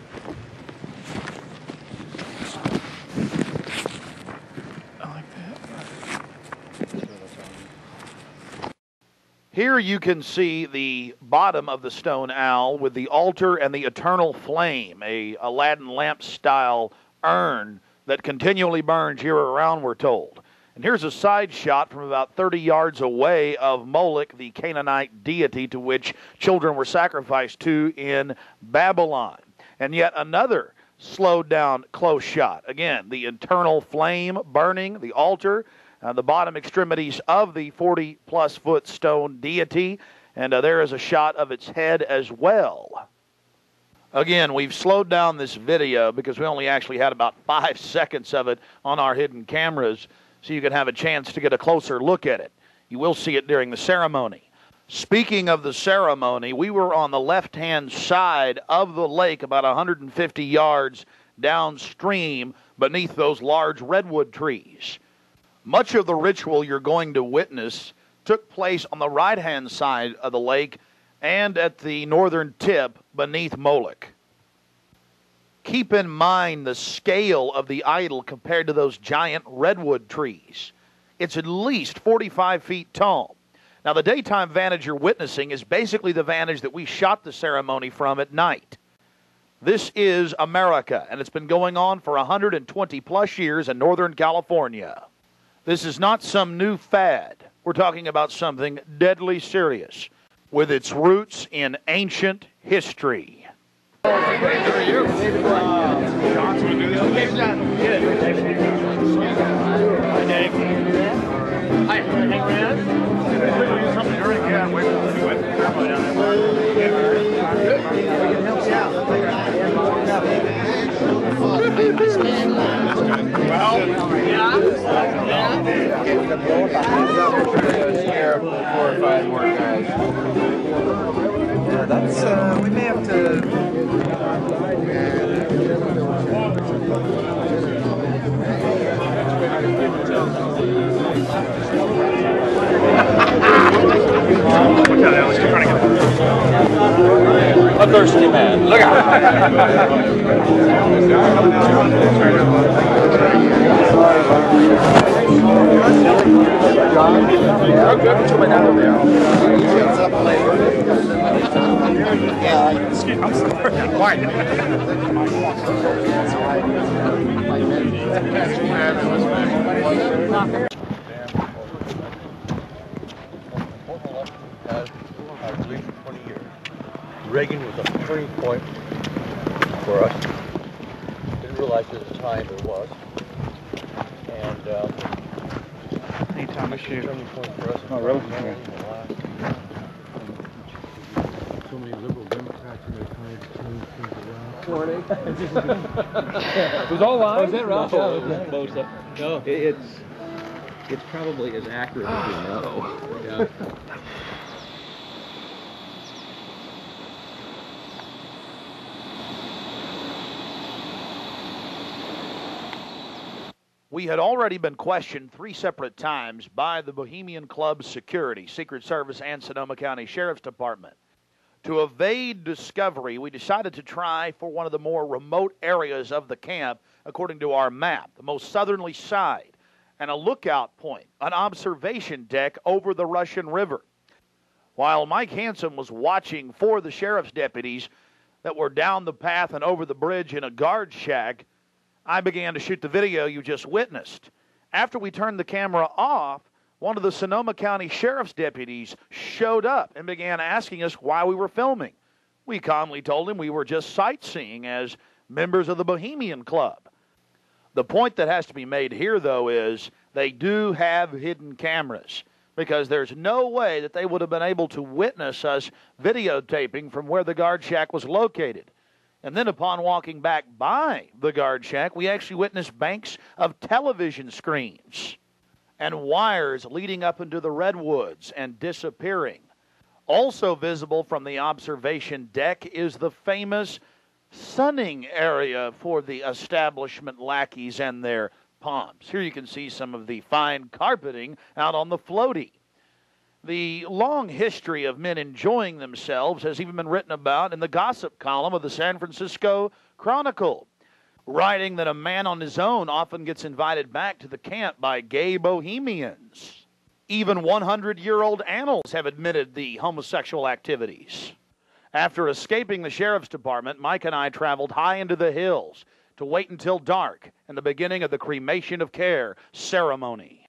I like that. Here you can see the bottom of the stone owl with the altar and the eternal flame, a Aladdin lamp-style urn that continually burns year-round, we're told. And here's a side shot from about 30 yards away of Moloch, the Canaanite deity to which children were sacrificed to in Babylon. And yet another slowed-down close shot. Again, the eternal flame burning, the altar, the bottom extremities of the 40-plus foot stone deity, and there is a shot of its head as well. Again, we've slowed down this video because we only actually had about 5 seconds of it on our hidden cameras, so you can have a chance to get a closer look at it. You will see it during the ceremony. Speaking of the ceremony, we were on the left-hand side of the lake, about 150 yards downstream beneath those large redwood trees. Much of the ritual you're going to witness took place on the right-hand side of the lake and at the northern tip beneath Moloch. Keep in mind the scale of the idol compared to those giant redwood trees. It's at least 45 feet tall. Now, the daytime vantage you're witnessing is basically the vantage that we shot the ceremony from at night. This is America, and it's been going on for 120 plus years in Northern California. This is not some new fad. We're talking about something deadly serious with its roots in ancient history. That's, we may have to... A thirsty man. Look Reagan was a turning point for us. Didn't realize at the time it was. And anytime I shoot. Turning point for us. Oh, really? So many liberal Democrats in their time to turn things around. Morning. It was all live? Was it right? No. It's probably as accurate as you know. Yeah. We had already been questioned 3 separate times by the Bohemian Club's security, Secret Service, and Sonoma County Sheriff's Department. To evade discovery, we decided to try for one of the more remote areas of the camp, according to our map, the most southerly side, and a lookout point, an observation deck over the Russian River. While Mike Hansen was watching for the sheriff's deputies that were down the path and over the bridge in a guard shack, I began to shoot the video you just witnessed. After we turned the camera off, one of the Sonoma County Sheriff's deputies showed up and began asking us why we were filming. We calmly told him we were just sightseeing as members of the Bohemian Club. The point that has to be made here, though, is they do have hidden cameras, because there's no way that they would have been able to witness us videotaping from where the guard shack was located. And then upon walking back by the guard shack, we actually witnessed banks of television screens and wires leading up into the redwoods and disappearing. Also visible from the observation deck is the famous sunning area for the establishment lackeys and their pomps. Here you can see some of the fine carpeting out on the floaty. The long history of men enjoying themselves has even been written about in the gossip column of the San Francisco Chronicle, writing that a man on his own often gets invited back to the camp by gay bohemians. Even 100-year-old annals have admitted the homosexual activities. After escaping the sheriff's department, Mike and I traveled high into the hills to wait until dark and the beginning of the cremation of care ceremony.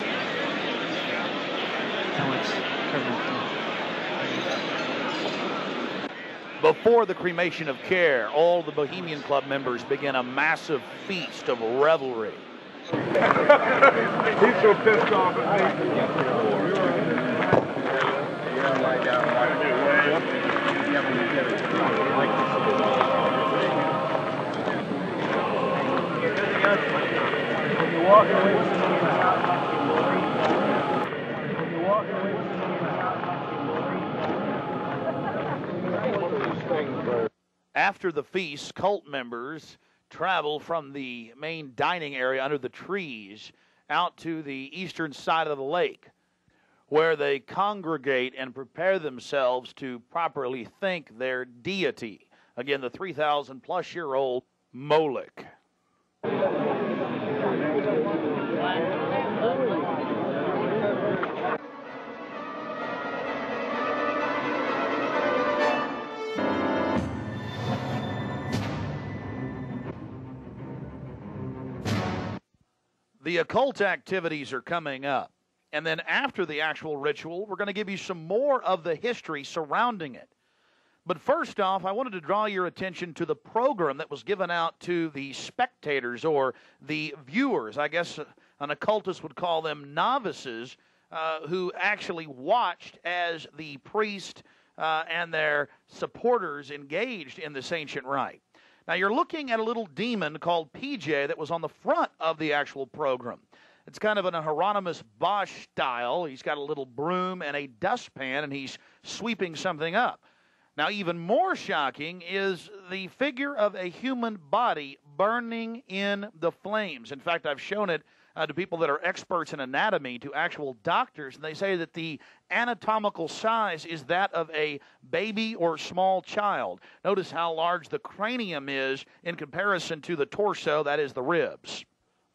Before the cremation of care, all the Bohemian Club members begin a massive feast of revelry. He's so pissed off at me. After the feast, cult members travel from the main dining area under the trees out to the eastern side of the lake, where they congregate and prepare themselves to properly thank their deity. Again, the 3,000-plus-year-old Moloch. The occult activities are coming up. And then after the actual ritual, we're going to give you some more of the history surrounding it. But first off, I wanted to draw your attention to the program that was given out to the spectators or the viewers. I guess an occultist would call them novices, who actually watched as the priest and their supporters engaged in this ancient rite. Now, you're looking at a little demon called PJ that was on the front of the actual program. It's kind of in a Hieronymus Bosch style. He's got a little broom and a dustpan, and he's sweeping something up. Now, even more shocking is the figure of a human body burning in the flames. In fact, I've shown it to people that are experts in anatomy, to actual doctors, and they say that the anatomical size is that of a baby or small child. Notice how large the cranium is in comparison to the torso, that is the ribs.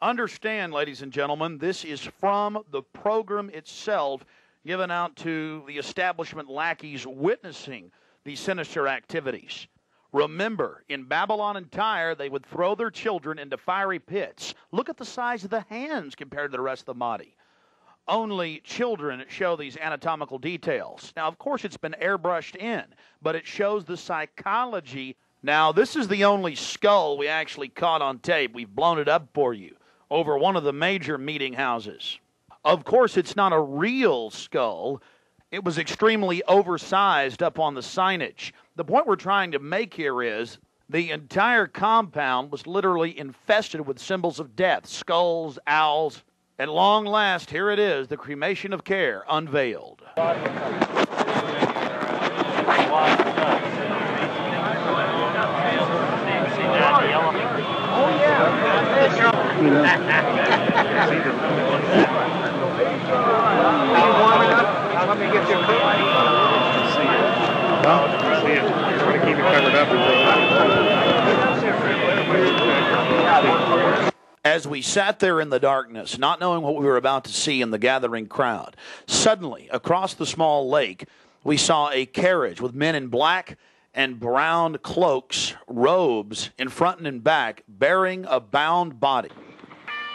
Understand, ladies and gentlemen, this is from the program itself given out to the establishment lackeys witnessing these sinister activities. Remember, in Babylon and Tyre, they would throw their children into fiery pits. Look at the size of the hands compared to the rest of the body. Only children show these anatomical details. Now, of course, it's been airbrushed in, but it shows the psychology. Now, this is the only skull we actually caught on tape. We've blown it up for you over one of the major meeting houses. Of course, it's not a real skull. It was extremely oversized up on the signage. The point we're trying to make here is the entire compound was literally infested with symbols of death, skulls, owls. At long last, here it is, the cremation of care unveiled. Let me get your coat. See it. Just want to keep it covered up. As we sat there in the darkness, not knowing what we were about to see in the gathering crowd, suddenly, across the small lake, we saw a carriage with men in black and brown cloaks, robes, in front and in back, bearing a bound body.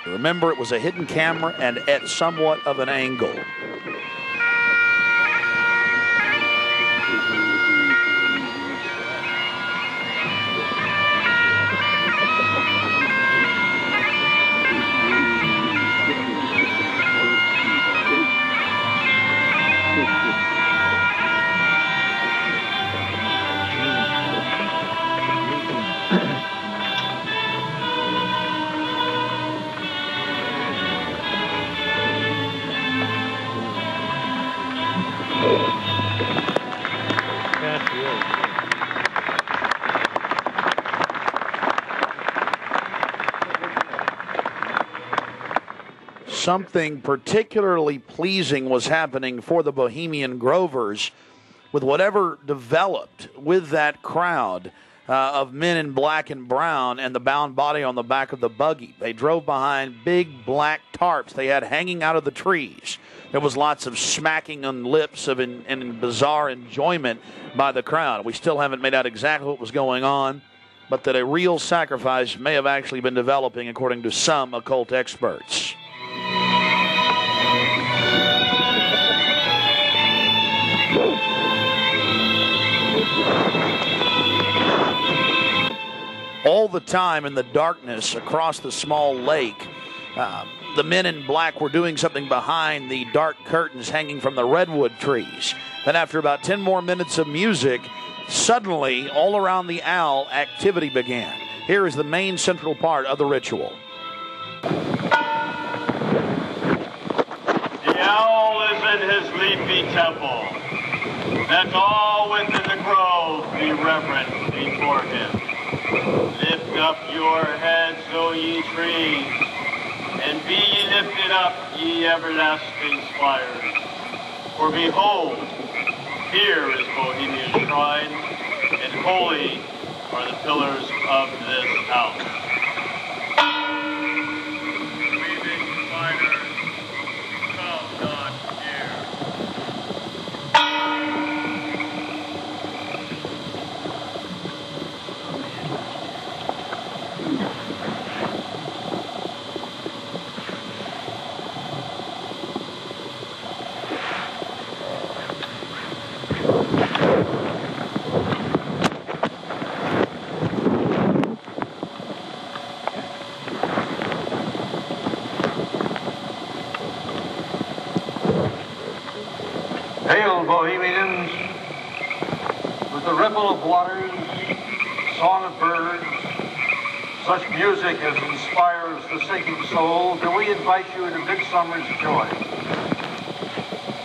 Remember, it was a hidden camera and at somewhat of an angle. Something particularly pleasing was happening for the Bohemian Grovers with whatever developed with that crowd of men in black and brown and the bound body on the back of the buggy. They drove behind big black tarps they had hanging out of the trees. There was lots of smacking on lips and bizarre enjoyment by the crowd. We still haven't made out exactly what was going on, but that a real sacrifice may have actually been developing according to some occult experts. All the time in the darkness across the small lake, the men in black were doing something behind the dark curtains hanging from the redwood trees. Then after about 10 more minutes of music, suddenly all around the owl, activity began. Here is the main central part of the ritual. The owl is in his leafy temple. Let all within the grove be reverent, be before him. Lift up your heads, O ye trees, and be ye lifted up, ye everlasting spires. For behold, here is Bohemia's shrine, and holy are the pillars of this house. Weaving spiders, come not near. Hail, Bohemians, with the ripple of waters, song of birds, such music as inspires the sinking soul, do we invite you into midsummer's joy.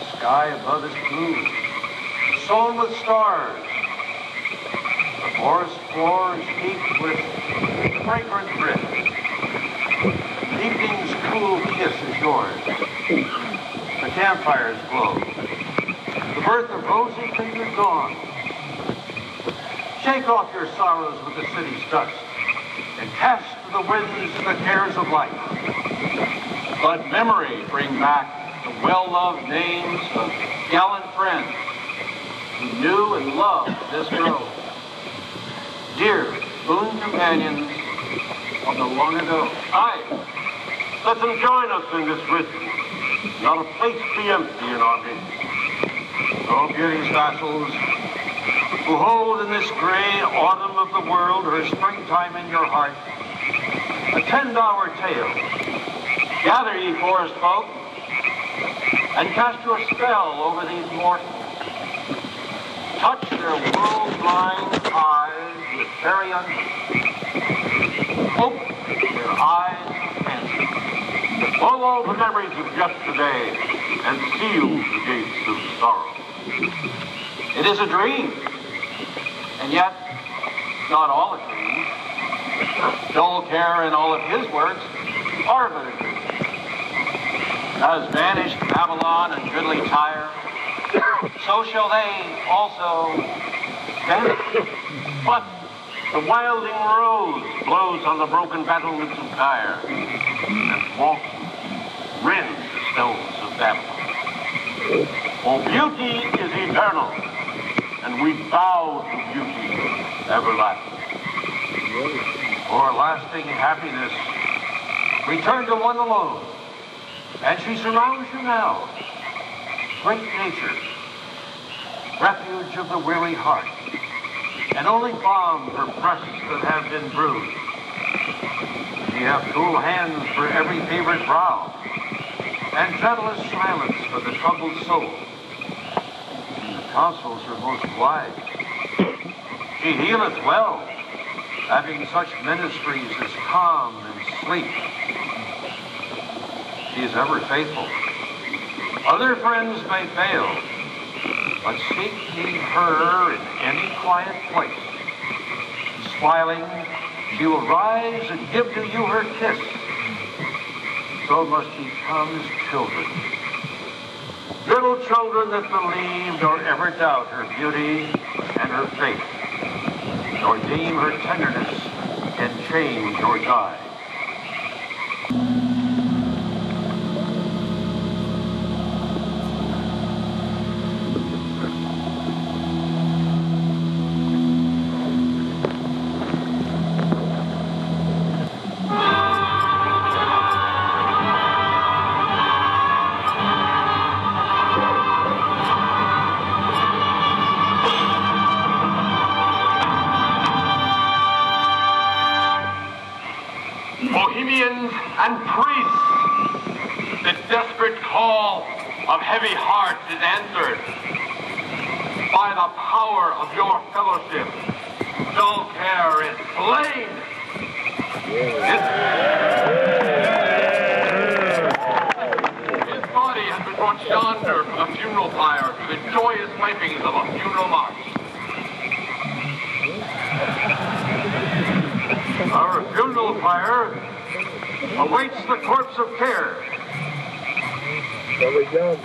The sky above is blue, sown with stars. The forest floor is heaped with fragrant drift. Evening's cool kiss is yours. The campfires glow. The birth of rosy-fingered dawn. Shake off your sorrows with the city's dust and cast to the winds the cares of life. Let memory bring back the well-loved names of gallant friends who knew and loved this grove. Dear boon companions of the long ago. Aye, let them join us in this ritual. Not a place be empty in our midst. O beauty's vassals, who hold in this gray autumn of the world her springtime in your heart, attend our tale. Gather, ye forest folk, and cast your spell over these mortals. Touch their world-blind eyes with fairy unction. Open their eyes of fancy. Blow all the memories of yesterday and seal the gates of sorrow. It is a dream, and yet not all a dream. Dull care and all of his works are but a dream. As vanished Babylon and goodly Tyre, so shall they also vanish. But the wilding rose blows on the broken battlements of Tyre, and walks rend the stones of Babylon. For beauty is eternal, and we bow to beauty everlasting. For lasting happiness, return to one alone, and she surrounds you now. Great nature, refuge of the weary heart, and only balm for breasts that have been bruised. Ye have cool hands for every favored brow, and gentlest silence for the troubled soul. The counsels are most wise. She healeth well, having such ministries as calm and sleep. She is ever faithful. Other friends may fail, but seek ye her in any quiet place. Smiling, she will rise and give to you her kiss. So must ye come as children. Little children that believe nor ever doubt her beauty and her faith, nor deem her tenderness can change or die. Bohemians and priests, the desperate call of heavy hearts is answered. By the power of your fellowship, dull care is slain. His body has been brought yonder from the funeral pyre to the joyous pipings of a funeral march. fire awaits the corpse of care. There we go.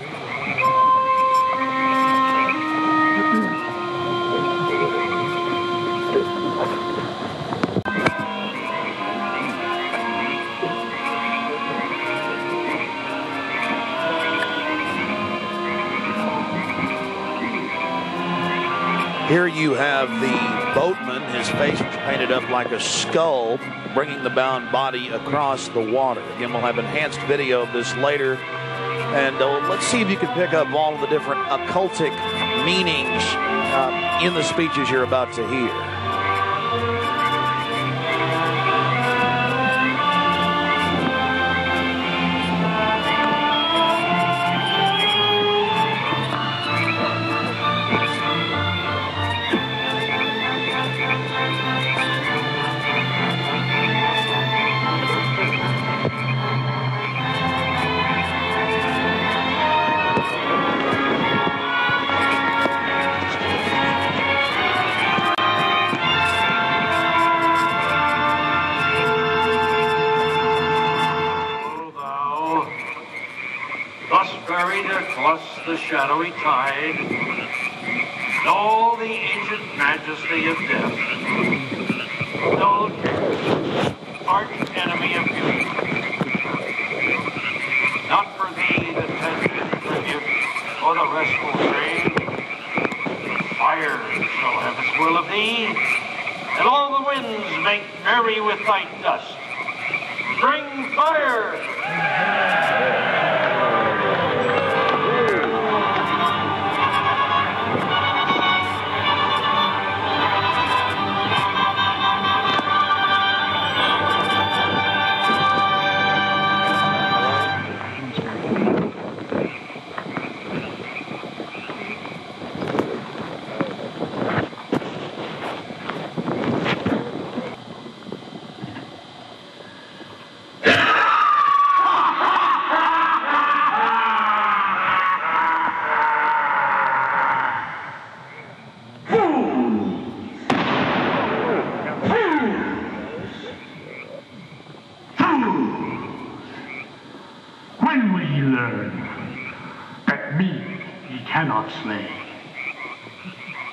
Here you have the boatman, his face is painted up like a skull, bringing the bound body across the water. Again, we'll have enhanced video of this later. And let's see if you can pick up all of the different occultic meanings in the speeches you're about to hear. The shadowy tide, and all the ancient majesty of death. No arch enemy of beauty. Not for thee the tender tribute or the restful strain. Fire shall have its will of thee, and all the winds make merry with thy dust. Bring fire! Slay.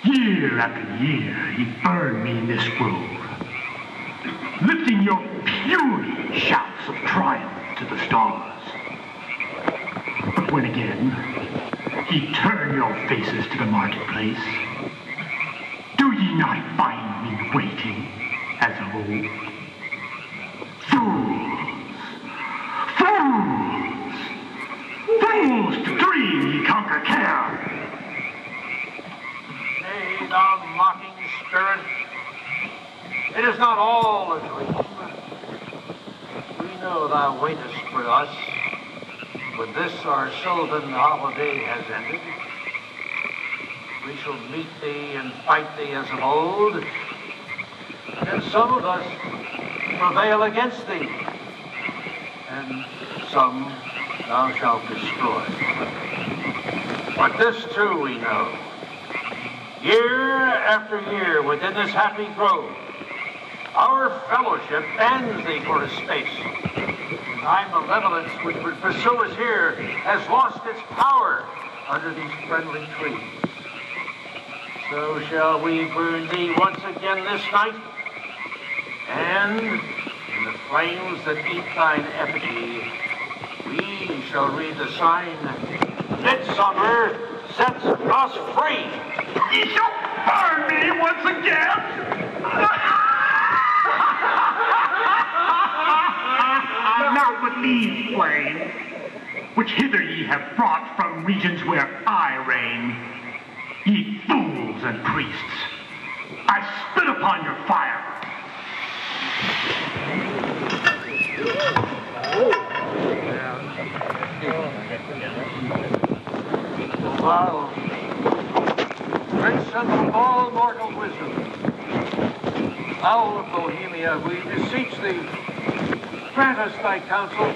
Year after year, he burned me in this grove, lifting your puny shouts of triumph to the stars. But when again, he turned your faces to the marketplace, do ye not find me waiting as of old? Fools to dream ye conquer care. Thou mocking spirit, it is not all a dream. We know thou waitest for us when this our sylvan holiday has ended. We shall meet thee and fight thee as of old, and some of us prevail against thee, and some thou shalt destroy. But this too we know. Year after year within this happy grove, our fellowship bans thee for a space. Thy malevolence which would pursue us here has lost its power under these friendly trees. So shall we burn thee once again this night, and in the flames that eat thine effigy, we shall read the sign, Midsummer sets us free. Ye shall burn me once again! Not with these flames, which hither ye have brought from regions where I reign. Ye fools and priests, I spit upon your fire. Wow. Prince of all mortal wisdom, Owl of Bohemia, we beseech thee, grant us thy counsel.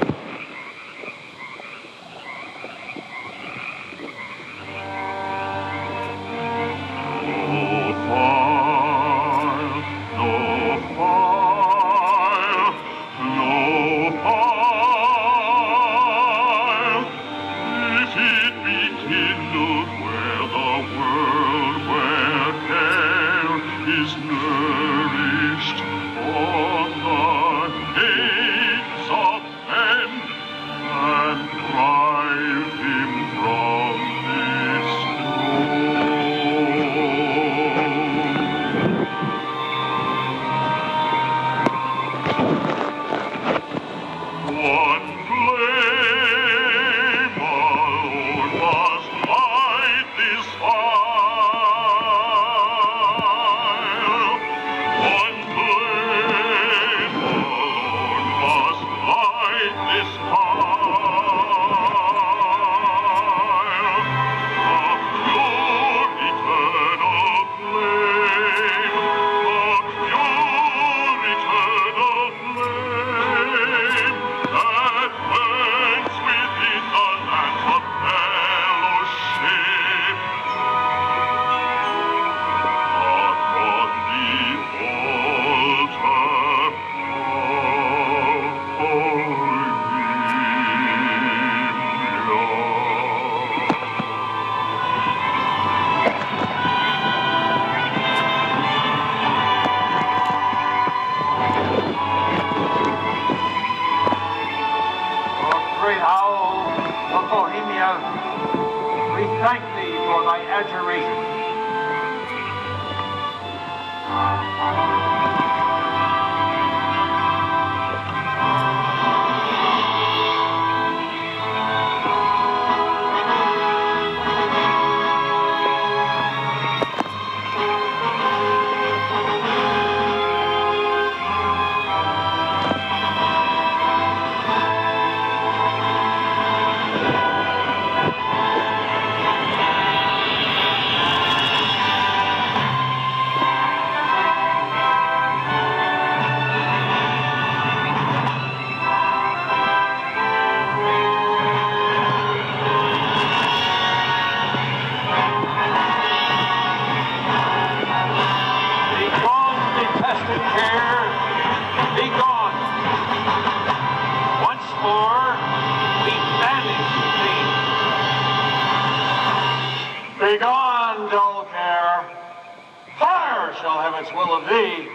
never shall have its will of thee.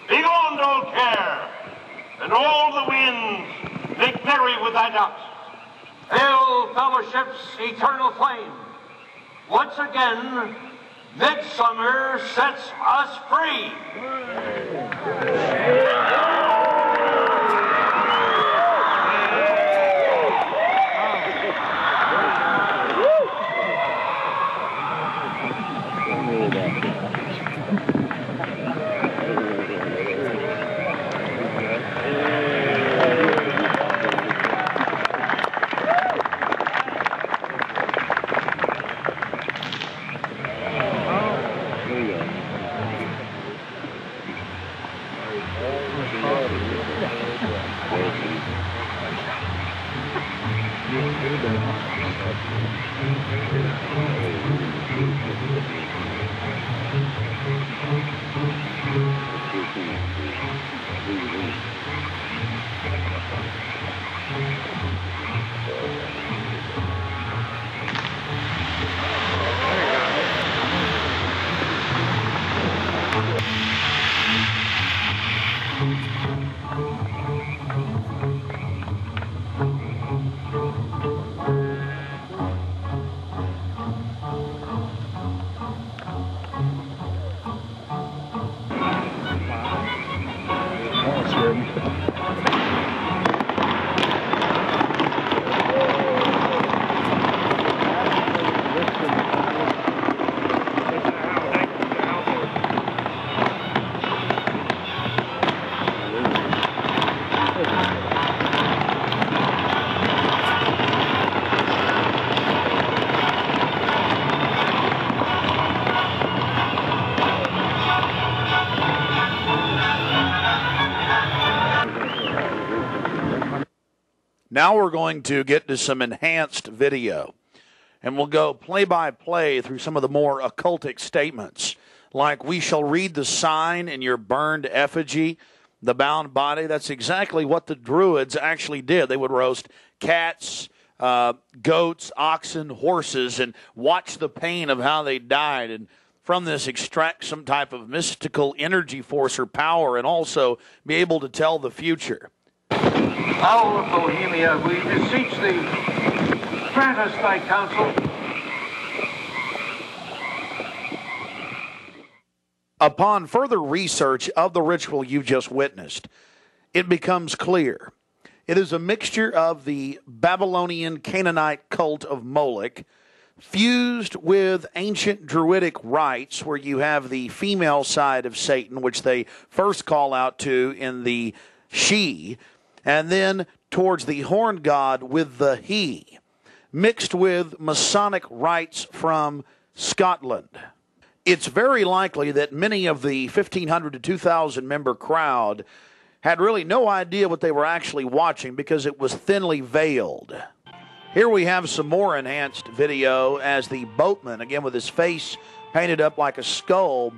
Begone, old care, and all the winds make merry with thy dust. Hail, fellowship's eternal flame. Once again, midsummer sets us free. Now we're going to get to some enhanced video, and we'll go play-by-play through some of the more occultic statements, like we shall read the sign in your burned effigy, the bound body. That's exactly what the Druids actually did. They would roast cats, goats, oxen, horses, and watch the pain of how they died, and from this extract some type of mystical energy force or power, and also be able to tell the future. Owl of Bohemia, we beseech thee, grant us thy counsel. Upon further research of the ritual you've just witnessed, it becomes clear. It is a mixture of the Babylonian Canaanite cult of Moloch, fused with ancient Druidic rites, where you have the female side of Satan, which they first call out to in the she, and then towards the horn god with the he, mixed with Masonic rites from Scotland. It's very likely that many of the 1,500 to 2,000 member crowd had really no idea what they were actually watching because it was thinly veiled. Here we have some more enhanced video as the boatman, again with his face painted up like a skull,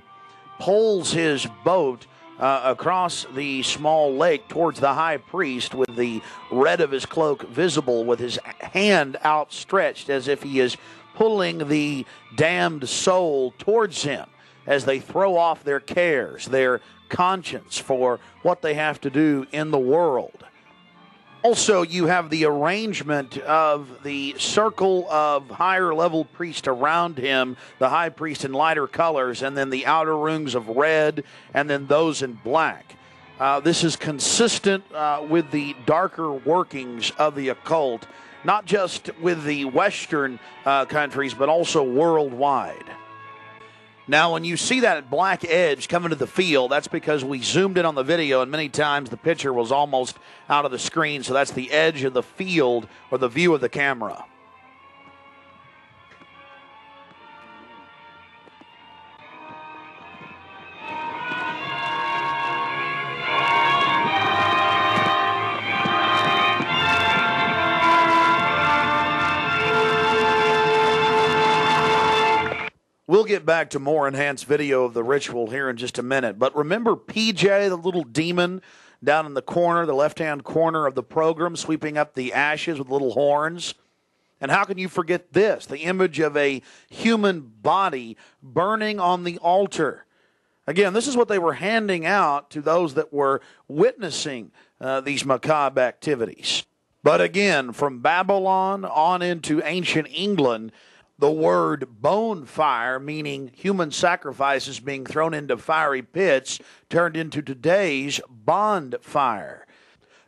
pulls his boat across the small lake towards the high priest with the red of his cloak visible, with his hand outstretched as if he is pulling the damned soul towards him as they throw off their cares, their conscience for what they have to do in the world. Also, you have the arrangement of the circle of higher level priests around him, the high priest in lighter colors, and then the outer rings of red, and then those in black. This is consistent with the darker workings of the occult, not just with the Western countries, but also worldwide. Now, when you see that black edge coming to the field, that's because we zoomed in on the video, and many times the picture was almost out of the screen, so that's the edge of the field or the view of the camera. We'll get back to more enhanced video of the ritual here in just a minute. But remember PJ, the little demon down in the corner, the left-hand corner of the program, sweeping up the ashes with little horns? And how can you forget this? The image of a human body burning on the altar. Again, this is what they were handing out to those that were witnessing these macabre activities. But again, from Babylon on into ancient England, the word bonfire, meaning human sacrifices being thrown into fiery pits, turned into today's bonfire.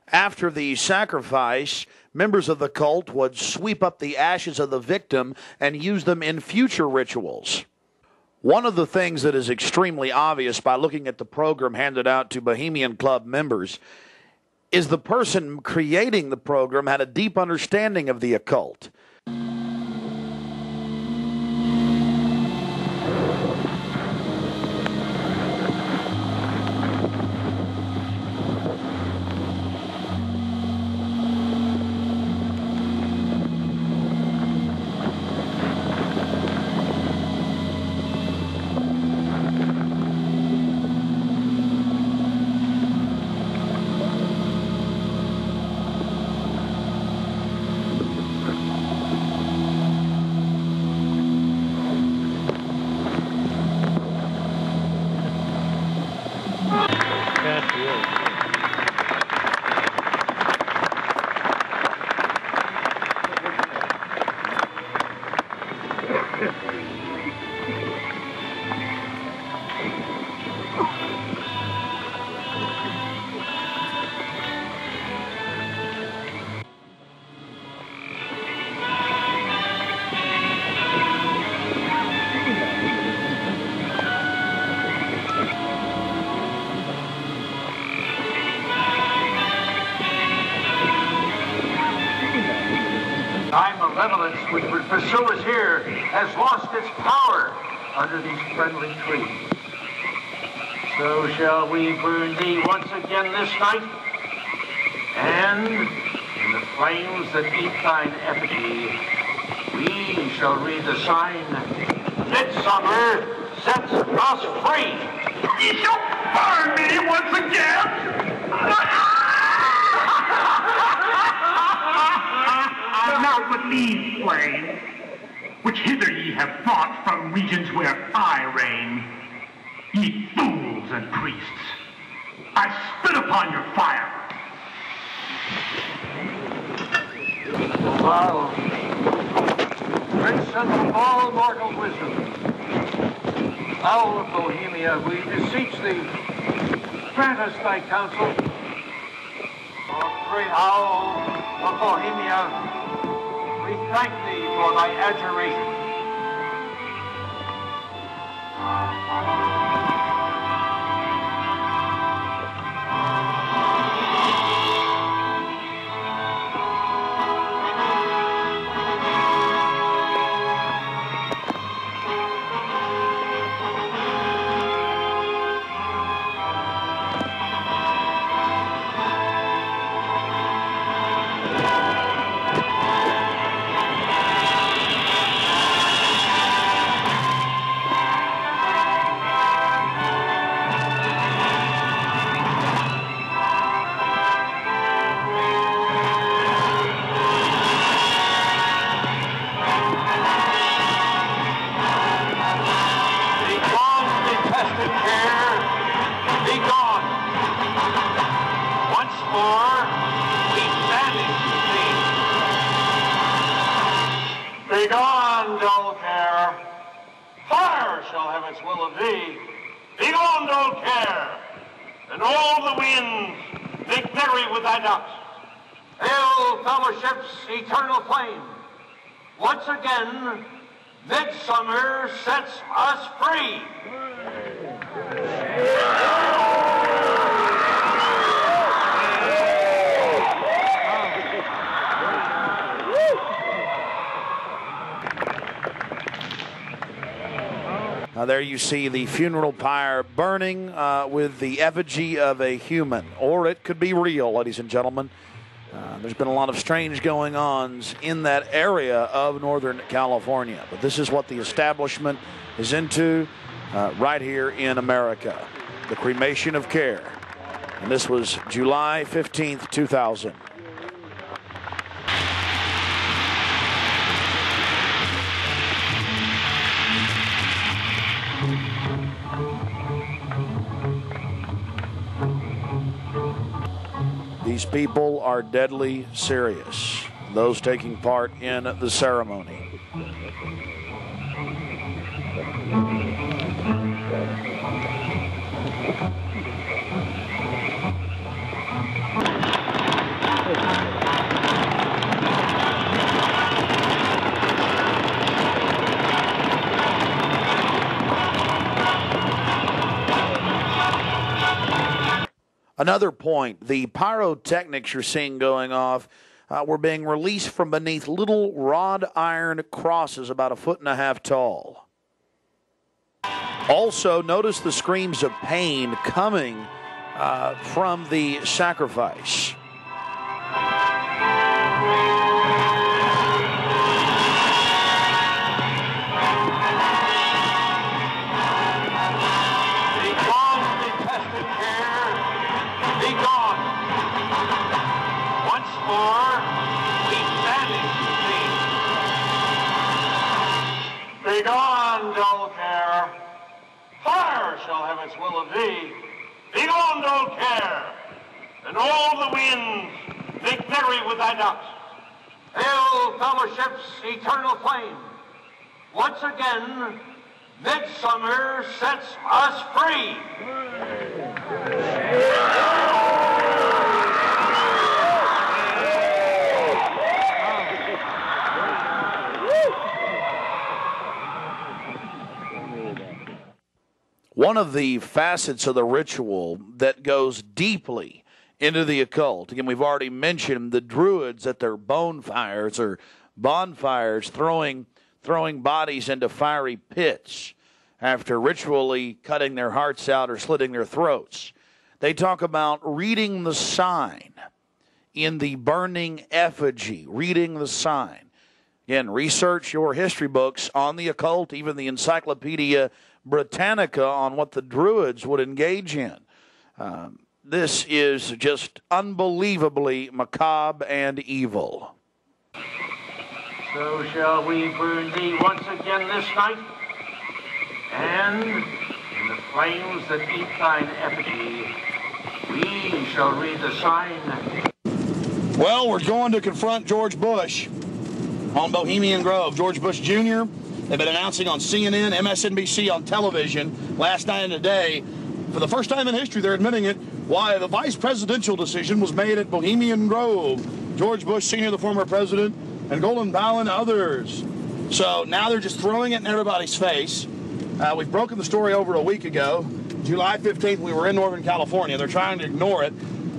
After the sacrifice, members of the cult would sweep up the ashes of the victim and use them in future rituals. One of the things that is extremely obvious by looking at the program handed out to Bohemian Club members is the person creating the program had a deep understanding of the occult. Malevolence which would pursue us here has lost its power under these friendly trees. So shall we burn thee once again this night, and in the flames that eat thine effigy, we shall read the sign, Midsummer sets us free. You shall burn me once again! Not with these flames, which hither ye have brought from regions where I reign. Ye fools and priests, I spit upon your fire. Thou, Prince of all mortal wisdom, Owl of Bohemia, we beseech thee, grant us thy counsel. O great Owl of Bohemia, we thank thee for thy adjuration. Begone, dull care. Fire shall have its will of thee. Begone, dull care. And all the winds make merry with thy dust. Hail, fellowship's eternal flame. Once again, midsummer sets us free. There you see the funeral pyre burning with the effigy of a human, or it could be real, ladies and gentlemen. There's been a lot of strange going-ons in that area of Northern California, but this is what the establishment is into right here in America, the cremation of care. And this was July 15th, 2000. These people are deadly serious, those taking part in the ceremony. Another point, the pyrotechnics you're seeing going off were being released from beneath little wrought iron crosses about 1.5 feet tall. Also, notice the screams of pain coming from the sacrifice. Begone, dull care. Fire shall have its will of thee. Begone, dull care. And all the winds make merry with thy dust. Hail, fellowship's eternal flame. Once again, midsummer sets us free. One of the facets of the ritual that goes deeply into the occult, again, we've already mentioned the Druids at their bonfires throwing bodies into fiery pits after ritually cutting their hearts out or slitting their throats. They talk about reading the sign in the burning effigy, reading the sign. Again, research your history books on the occult, even the Encyclopedia Britannica on what the Druids would engage in. This is just unbelievably macabre and evil. So shall we burn thee once again this night, and in the flames that eat thine effigy, we shall read the sign. Well, we're going to confront George Bush on Bohemian Grove. George Bush Jr., they've been announcing on CNN, MSNBC, on television last night and today. For the first time in history, they're admitting it, why the vice presidential decision was made at Bohemian Grove. George Bush Sr., the former president, and Colin Powell and others. So now they're just throwing it in everybody's face. We've broken the story over a week ago. July 15th, we were in Northern California. They're trying to ignore it.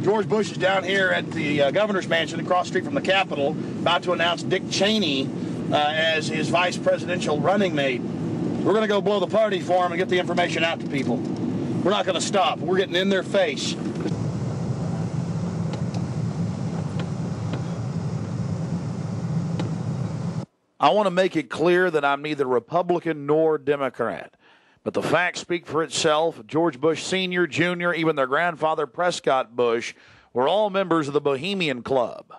George Bush is down here at the governor's mansion across the street from the Capitol, about to announce Dick Cheney as his vice presidential running mate. We're going to go blow the party for him and get the information out to people. We're not going to stop. We're getting in their face. I want to make it clear that I'm neither Republican nor Democrat. But the facts speak for itself. George Bush Sr., Jr., even their grandfather Prescott Bush were all members of the Bohemian Club.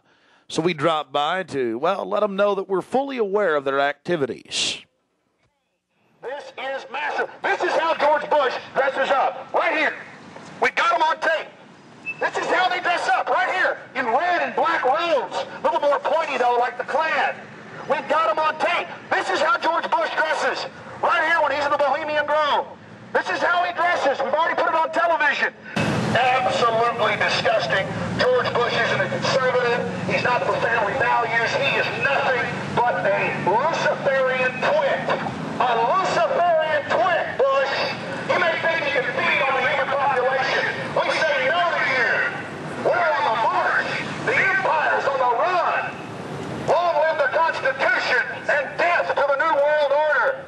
So we dropped by to, well, let them know that we're fully aware of their activities. This is massive. This is how George Bush dresses up. Right here. We got him on tape. This is how they dress up. Right here. In red and black robes. A little more pointy, though, like the Klan. We've got him on tape. This is how George Bush dresses. Right here when he's in the Bohemian Grove. This is how he dresses. We've already put it on television. Absolutely disgusting. George Bush isn't a conservative. He's not for family values. He is nothing but a Luciferian twit. A Luciferian twit, Bush. You may think you can feed on the human population. We say no to you. We're on the march. The empire's on the run. Long live the Constitution and death to the New World Order.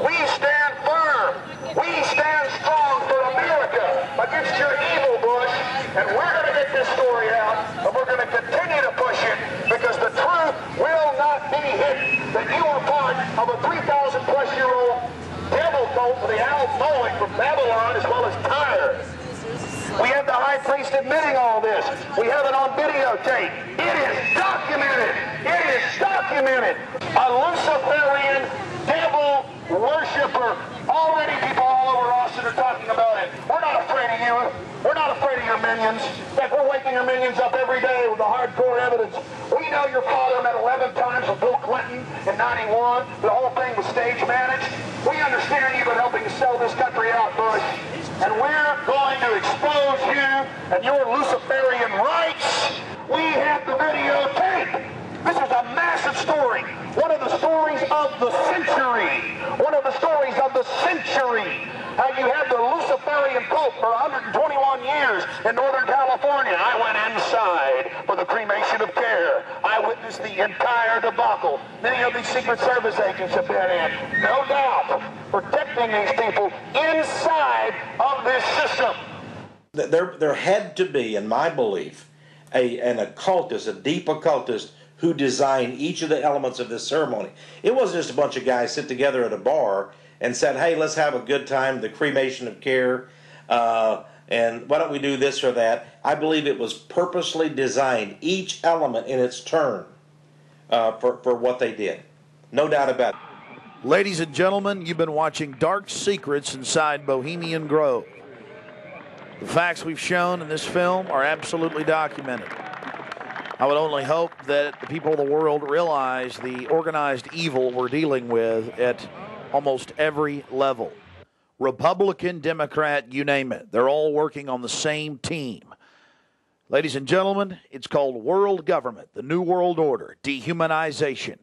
We stand firm. We stand strong for America against your evil, Bush. And we're going to get this story out, and we're going to continue to push it because the truth will not be hidden. That you are part of a 3,000-plus-year-old devil cult for the Al Moloch from Babylon as well as Tyre. We have the high priest admitting all this. We have it on videotape. It is documented. It is documented. A Luciferian devil worshiper. Already people all over Austin are talking about it. We're not afraid of you. We're not afraid of your minions. In fact, we're waking busting your minions up every day with the hardcore evidence. We know your father met 11 times with Bill Clinton in 91. The whole thing was stage managed. We understand you've been helping to sell this country out, Bush. And we're going to expose you and your Luciferian rights. We have the videotape. This is a massive story. One of the stories of the century. One of the stories of the century. How you had the Luciferian Pope for 121 years in Northern California. I went inside for the cremation of care. I witnessed the entire debacle. Many of these Secret Service agents have been in, no doubt, protecting these people inside of this system. There had to be, in my belief, an occultist, a deep occultist, who designed each of the elements of this ceremony. It wasn't just a bunch of guys sit together at a bar and said, hey, let's have a good time, the cremation of care, and why don't we do this or that. I believe it was purposely designed, each element in its turn, for what they did. No doubt about it. Ladies and gentlemen, you've been watching Dark Secrets inside Bohemian Grove. The facts we've shown in this film are absolutely documented. I would only hope that the people of the world realize the organized evil we're dealing with at almost every level. Republican, Democrat, you name it. They're all working on the same team. Ladies and gentlemen, it's called world government, the New World Order, dehumanization.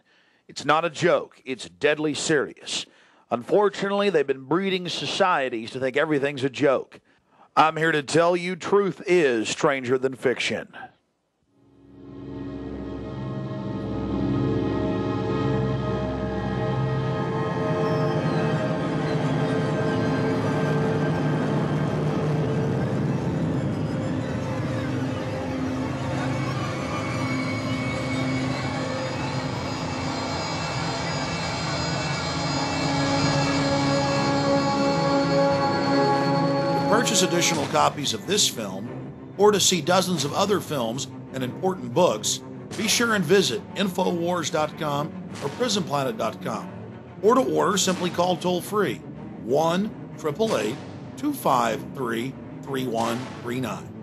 It's not a joke. It's deadly serious. Unfortunately, they've been breeding societies to think everything's a joke. I'm here to tell you truth is stranger than fiction. Purchase additional copies of this film, or to see dozens of other films and important books, be sure and visit Infowars.com or PrisonPlanet.com. Or to order, simply call toll-free 1-888-253-3139.